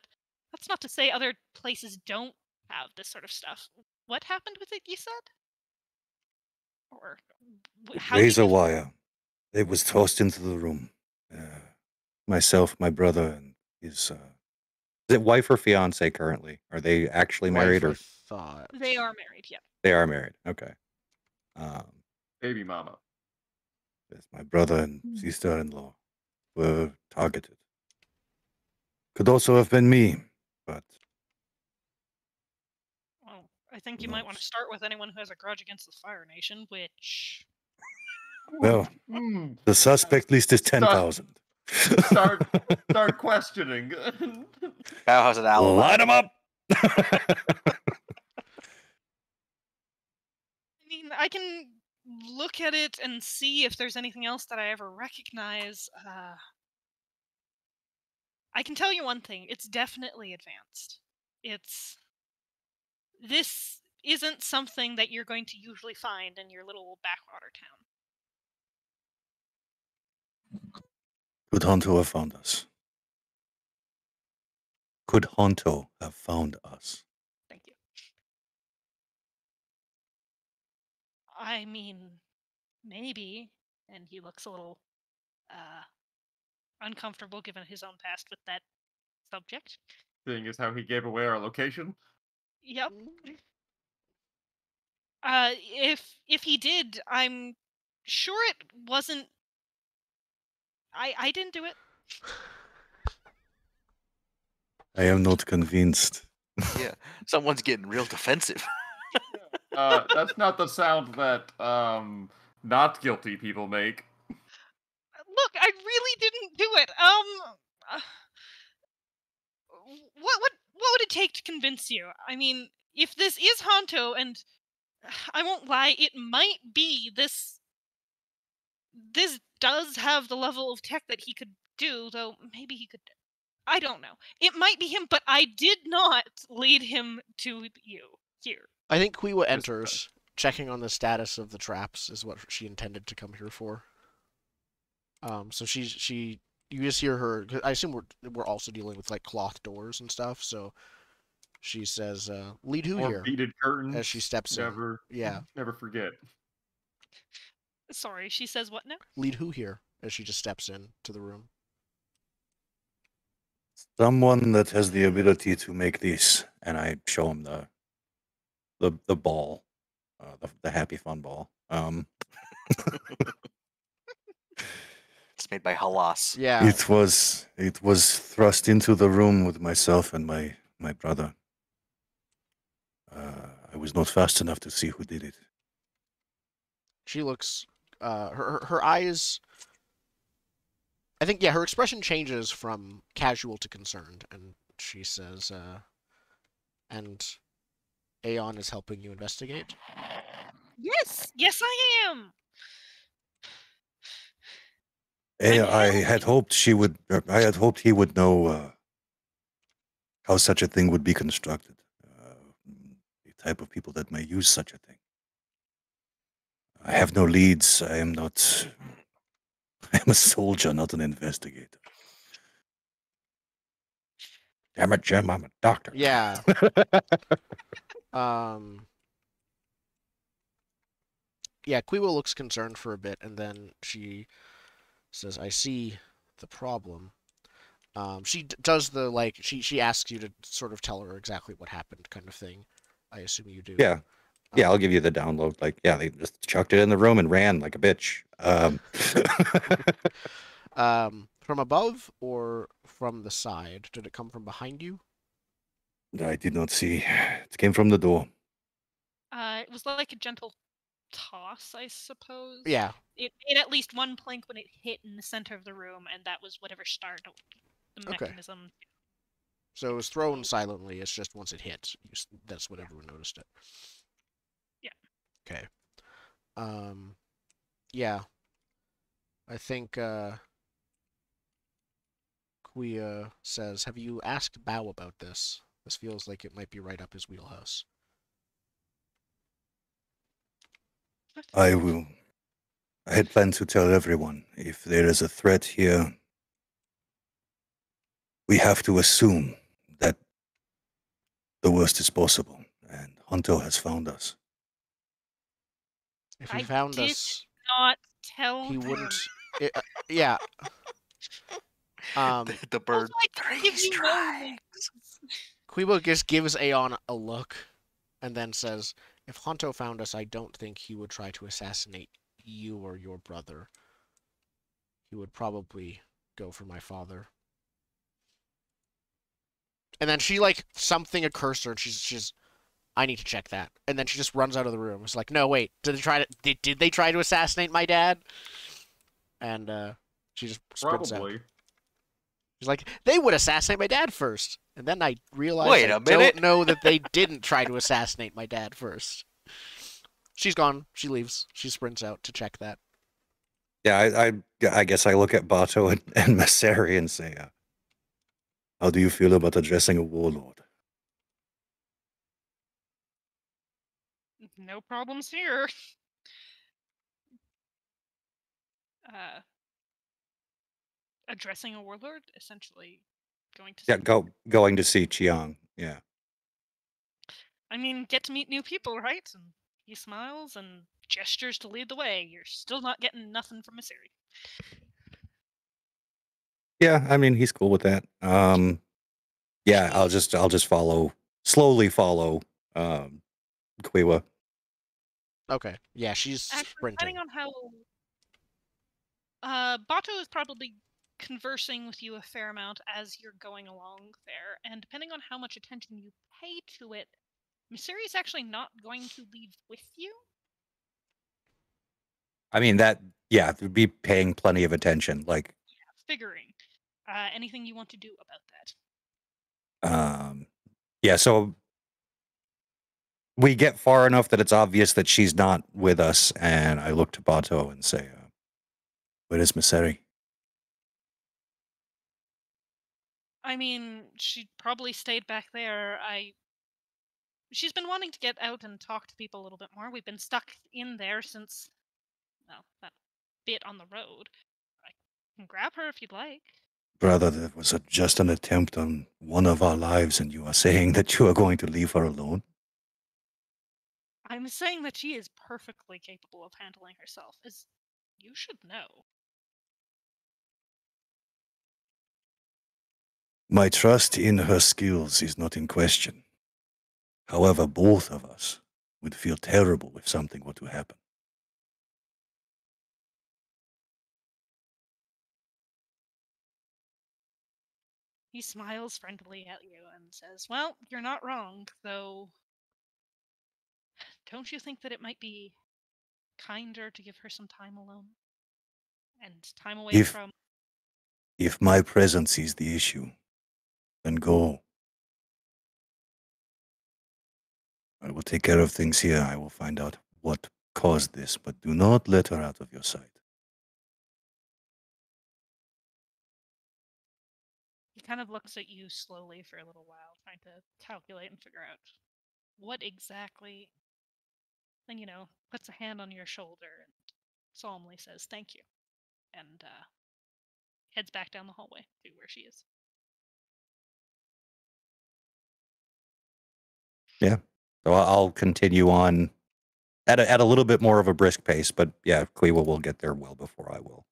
that's not to say other places don't have this sort of stuff. What happened with it, you said? Or how did Razor you... wire. It was tossed into the room. Myself, my brother, and his. Is it wife or fiance currently? Are they actually married, Wife, or I thought. They are married, yeah. they are married? Okay. Baby mama. Yes, my brother and sister-in-law were targeted. Could also have been me, but Well, I think who you might want to knows? start with anyone who has a grudge against the Fire Nation, which... Well, the suspect list is 10,000. Start questioning. Bao has an alibi. Light him up. I mean, I can look at it and see if there's anything else that I ever recognize. I can tell you one thing. It's definitely advanced. This isn't something that you're going to usually find in your little backwater town. Could Honto have found us? Could Honto have found us? Thank you. I mean, maybe. And he looks a little uncomfortable given his own past with that subject. Seeing as how he gave away our location. Yep. If he did, I'm sure it wasn't. I didn't do it. I am not convinced. Yeah, someone's getting real defensive. That's not the sound that not guilty people make. Look, I really didn't do it. What would it take to convince you? I mean, if this is Honto, and I won't lie, it might be this. This does have the level of tech that he could do, though maybe he could. I don't know. It might be him, but I did not lead him to you here. I think Quiwa enters, checking on the status of the traps is what she intended to come here for. So she you just hear her. I assume we're also dealing with like cloth doors and stuff. So she says, "Lead who Or here?" beaded curtains. As she steps never, in. Yeah. Never forget. Sorry, she says what now? Lead who here? As she just steps in to the room. Someone that has the ability to make this, and I show him the ball, the happy fun ball. It's made by Halas. Yeah. It was thrust into the room with myself and my brother. I was not fast enough to see who did it. She looks. Her eyes. I think, yeah, her expression changes from casual to concerned, and she says, and Aeon is helping you investigate? Yes, I am. I had hoped he would know how such a thing would be constructed. The type of people that may use such a thing. I have no leads. I am a soldier, not an investigator. Damn it, Jim, I'm a doctor. Yeah. Quiwa looks concerned for a bit, and then she says, "I see the problem." She does the she asks you to sort of tell her exactly what happened, kind of thing. I assume you do. Yeah. Yeah, I'll give you the download. Like, yeah, they just chucked it in the room and ran like a bitch. From above or from the side? Did it come from behind you? I did not see. It came from the door. It was like a gentle toss, I suppose. Yeah. It made at least one plank when it hit in the center of the room, and that was whatever started the mechanism. So it was thrown silently. It's just once it hit, that's when everyone noticed it. Yeah. Okay. Yeah. I think Kuya says, "Have you asked Bao about this? This feels like it might be right up his wheelhouse." I will. I had planned to tell everyone if there is a threat here, we have to assume that the worst is possible, and Hunter has found us. If he found us, not tell he him. wouldn't. Yeah. The bird. Also, 3 strikes. Quibo just gives Aeon a look, and then says, "If Honto found us, I don't think he would try to assassinate you or your brother. He would probably go for my father." And then she something occurs to her, and she's I need to check that. And then she just runs out of the room. It's like, no, wait, did they try to assassinate my dad? And she just sprints out. She's like, they would assassinate my dad first. And then I realized I don't know that they didn't try to assassinate my dad first. She's gone. She leaves. She sprints out to check that. Yeah, I guess I look at Bato and Maseri and say, how do you feel about addressing a warlord? No problems here. Addressing a warlord, essentially going to going to see Chiang. Yeah. I mean, get to meet new people, right? And he smiles and gestures to lead the way. You're still not getting nothing from Maseri. Yeah, I mean, he's cool with that. Yeah, I'll just slowly follow Quiwa. Okay. Yeah, she's sprinting. Depending on how Bato is probably conversing with you a fair amount as you're going along there, and depending on how much attention you pay to it, Maseri is actually not going to leave with you. I mean, would be paying plenty of attention. Figuring. Anything you want to do about that? Yeah, so we get far enough that it's obvious that she's not with us, and I look to Bato and say, where is Maseri? I mean, she probably stayed back there. She's been wanting to get out and talk to people a little bit more. We've been stuck in there since, well, that bit on the road. I can grab her if you'd like. Brother, that was just an attempt on one of our lives, and you are saying that you are going to leave her alone? I'm saying that she is perfectly capable of handling herself, as you should know. My trust in her skills is not in question. However, both of us would feel terrible if something were to happen. He smiles friendly at you and says, well, you're not wrong, though. Don't you think that it might be kinder to give her some time alone? And time away from... If my presence is the issue, then go. I will take care of things here. I will find out what caused this, but do not let her out of your sight. He kind of looks at you slowly for a little while, trying to calculate and figure out what exactly. Then, puts a hand on your shoulder and solemnly says, thank you. And heads back down the hallway to where she is. Yeah. So I'll continue on at a little bit more of a brisk pace. But yeah, Clewa will get there well before I will.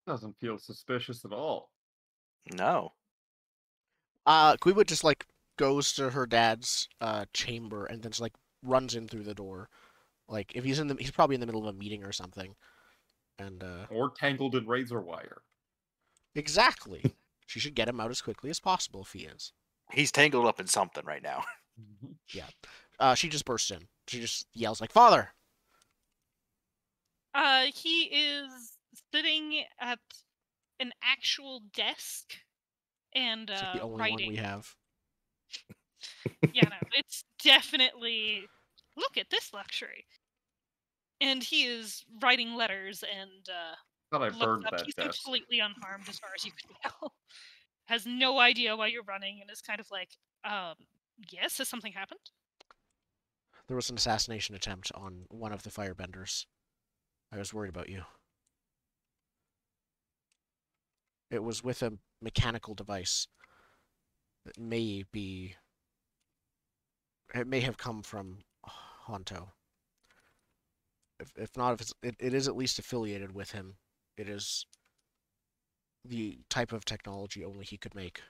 Doesn't feel suspicious at all. No. Quiwa just like goes to her dad's chamber and then just like runs in through the door. Like if he's probably in the middle of a meeting or something. And or tangled in razor wire. Exactly. She should get him out as quickly as possible if he is. He's tangled up in something right now. Yeah. She just bursts in. She just yells like, "Father!" He is sitting at an actual desk and It's like the only writing. one we have. Yeah, no, it's definitely, look at this luxury. And he is writing letters and Thought I looks burned up. that He's desk. completely unharmed as far as you can tell. Has no idea why you're running and is kind of like, yes, has something happened? There was an assassination attempt on one of the firebenders. I was worried about you. It was with a mechanical device that may be... It may have come from Honto. If not, it is at least affiliated with him. It is the type of technology only he could make.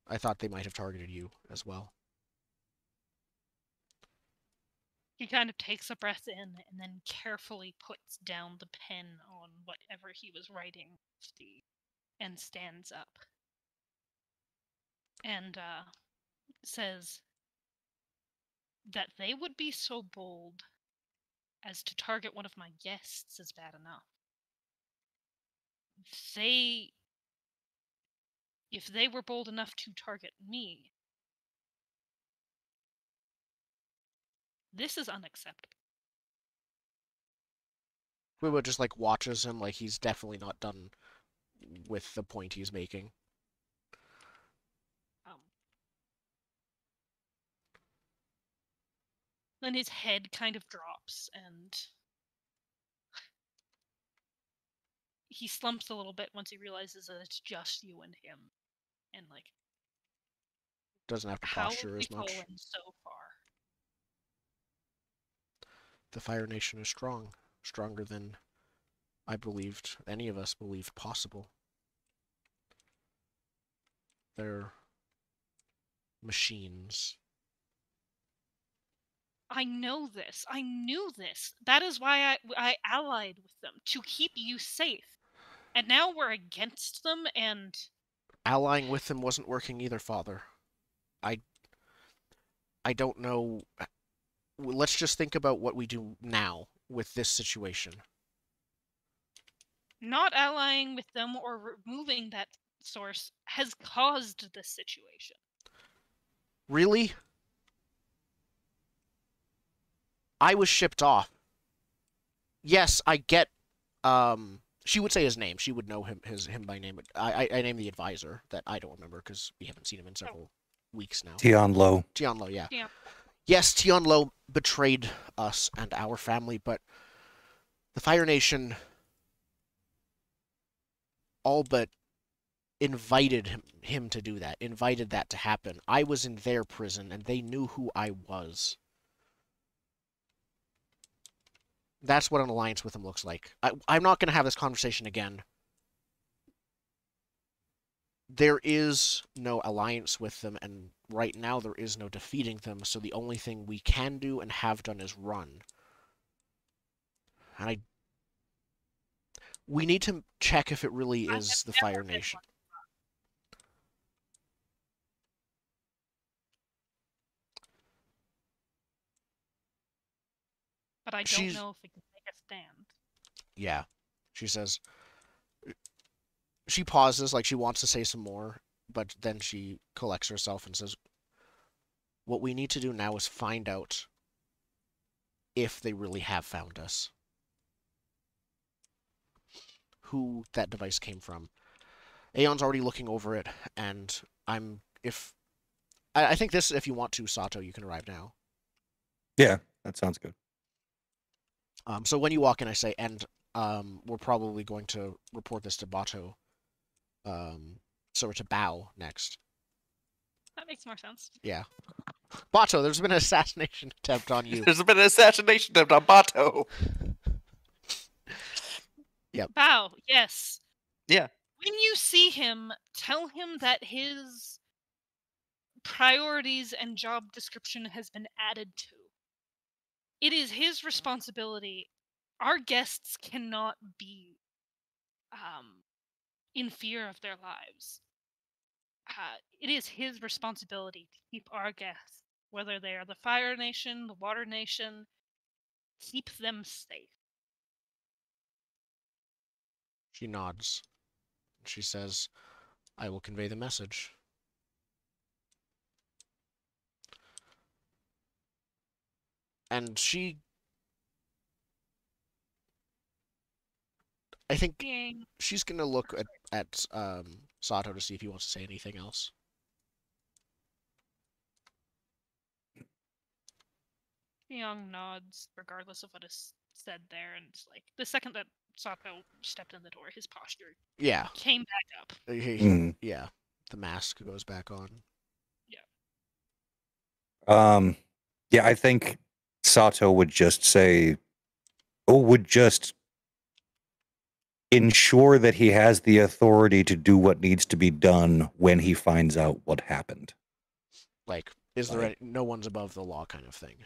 I thought they might have targeted you as well. He kind of takes a breath in and then carefully puts down the pen on whatever he was writing and stands up. And says that they would be so bold as to target one of my guests is bad enough. If they were bold enough to target me, this is unacceptable. Quiwa just like watches him like he's definitely not done with the point he's making. Then his head kind of drops and he slumps a little bit once he realizes that it's just you and him. And like, doesn't have to how posture as much. fallen so far? The Fire Nation is strong. Stronger than any of us believed possible. They're machines. I know this. I knew this. That is why I allied with them, to keep you safe. And now we're against them, and... Allying with them wasn't working either, Father. I don't know... Let's just think about what we do now with this situation. Not allying with them or removing that source has caused this situation. Really? I was shipped off. Yes, I get... She would say his name. She would know him by name. I named the advisor that I don't remember because we haven't seen him in several weeks now. Tianlo. Tianlo, yeah. Yeah. Yes, Tianlo betrayed us and our family, but the Fire Nation all but invited him to do that, invited that to happen. I was in their prison, and they knew who I was. That's what an alliance with him looks like. I'm not going to have this conversation again. There is no alliance with them, and right now there is no defeating them, so the only thing we can do and have done is run. And we need to check if it really is the Fire Nation. But I don't know if it can make a stand. Yeah. She says... She pauses, like she wants to say some more, but then she collects herself and says, what we need to do now is find out if they really have found us. Who that device came from. Aeon's already looking over it, and I think this, if you want to, Sato, you can arrive now. Yeah, that sounds good. So when you walk in, I say, and we're probably going to report this to Bato. So we're to Bao next. That makes more sense. Yeah. Bato, there's been an assassination attempt on you. There's been an assassination attempt on Bato. Yep. Bao, yes. Yeah. When you see him, tell him that his priorities and job description has been added to. It is his responsibility. Our guests cannot be in fear of their lives. It is his responsibility to keep our guests, whether they are the Fire Nation, the Water Nation, keep them safe. She nods. She says, I will convey the message. And she... I think she's going to look at Sato to see if he wants to say anything else. Young nods, regardless of what is said there, and like the second that Sato stepped in the door, his posture came back up. Yeah, the mask goes back on. Yeah, I think Sato would just say, ensure that he has the authority to do what needs to be done when he finds out what happened. Like, is there no one's above the law kind of thing?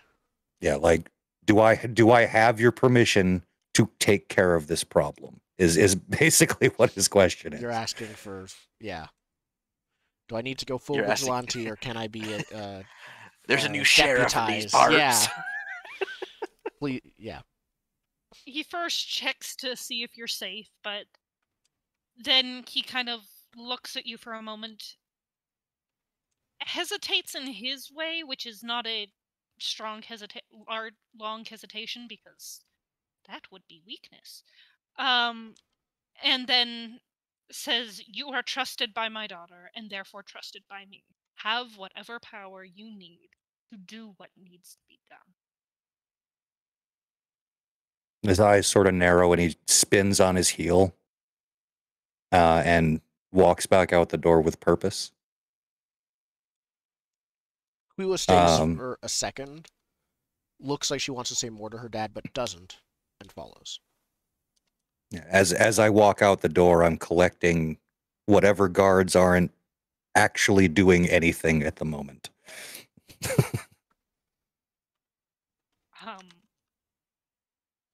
Yeah, like, do I have your permission to take care of this problem? Is basically what his question is. You're asking for, do I need to go full vigilante, or can I be there's a new sheriff in these parts. Yeah. Please, yeah. He first checks to see if you're safe, but then he kind of looks at you for a moment, hesitates in his way, which is not a strong long hesitation, because that would be weakness. And then says, you are trusted by my daughter, and therefore trusted by me. Have whatever power you need to do what needs to be done. His eyes sort of narrow, and he spins on his heel and walks back out the door with purpose. Kuila stays for a second. Looks like she wants to say more to her dad, but doesn't, and follows. Yeah, as I walk out the door, I'm collecting whatever guards aren't actually doing anything at the moment.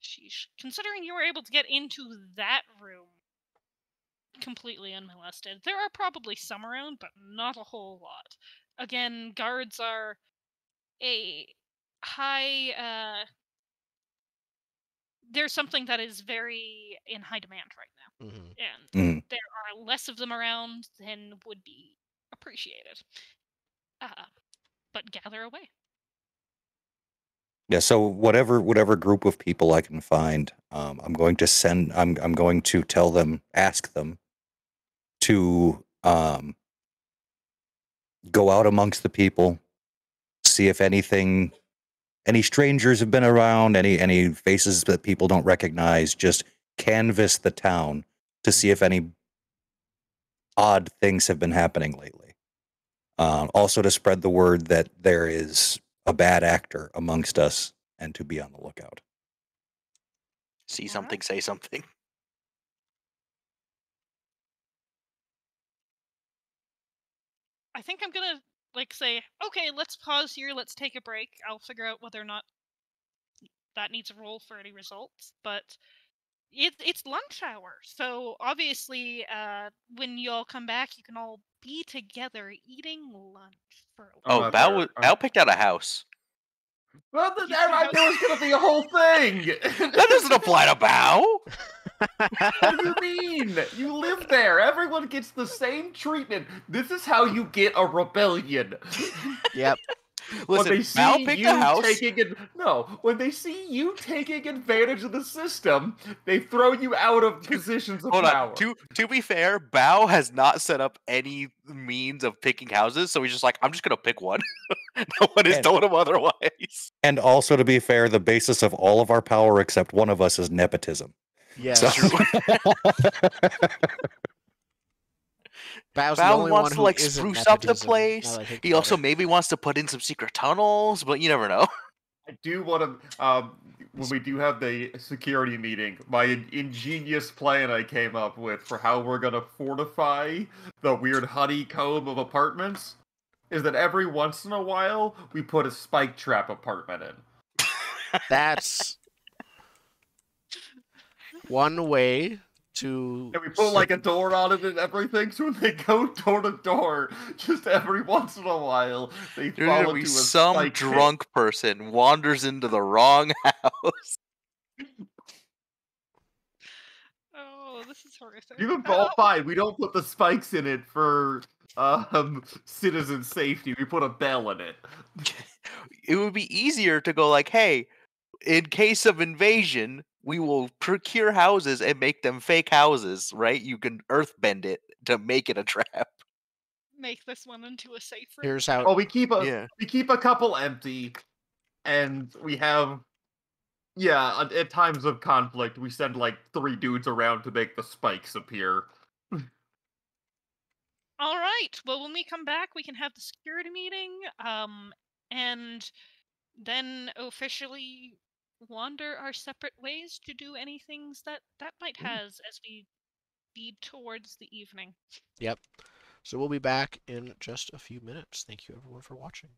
Sheesh. Considering you were able to get into that room completely unmolested, there are probably some around, but not a whole lot. Again, guards are a high, there's something that is very in high demand right now. Mm-hmm. And there are less of them around than would be appreciated. But gather away. Yeah, so whatever group of people I can find, I'm going to tell them, ask them to go out amongst the people, see if any strangers have been around, any faces that people don't recognize, just canvass the town to see if any odd things have been happening lately. Also to spread the word that there is a bad actor amongst us, and to be on the lookout. See something, say something. I think I'm gonna say, okay, let's pause here, let's take a break. I'll figure out whether or not that needs a roll for any results, but it's lunch hour, so obviously when you all come back, you can all be together eating lunch for a while. Bao picked out a house. Well, I knew it was going to be a whole thing. That doesn't apply to Bao. What do you mean? You live there. Everyone gets the same treatment. This is how you get a rebellion. Yep. Listen, when they see Bao picked a house. When they see you taking advantage of the system, they throw you out of positions of power. To be fair, Bao has not set up any means of picking houses, so he's just like, I'm just gonna pick one. No one has told him otherwise. And also, to be fair, the basis of all of our power except one of us is nepotism. Yeah, so. Bao's the Bao only wants one to who like isn't spruce up the nepotism, now place. that I think He about also it. maybe wants to put in some secret tunnels, but you never know. I do want to, when we do have the security meeting, my ingenious plan I came up with for how we're going to fortify the weird honeycomb of apartments is that every once in a while, we put a spike trap apartment in. That's one way to... And we put like a door on it and everything, so when they go door to door, just every once in a while, they There's fall gonna be into a some spike pit. drunk person wanders into the wrong house. Oh, this is horrific. Even fine, we don't put the spikes in it for citizen safety. We put a bell in it. It would be easier to go like, hey, in case of invasion, we will procure houses and make them fake houses, right? You can earthbend it to make it a trap. Make this one into a safe room. Here's how... Oh, we keep a couple empty, and we have... Yeah, at times of conflict, we send like 3 dudes around to make the spikes appear. All right. Well, when we come back, we can have the security meeting, and then officially wander our separate ways to do any things that might has as we lead towards the evening. Yep. So we'll be back in just a few minutes. Thank you everyone for watching.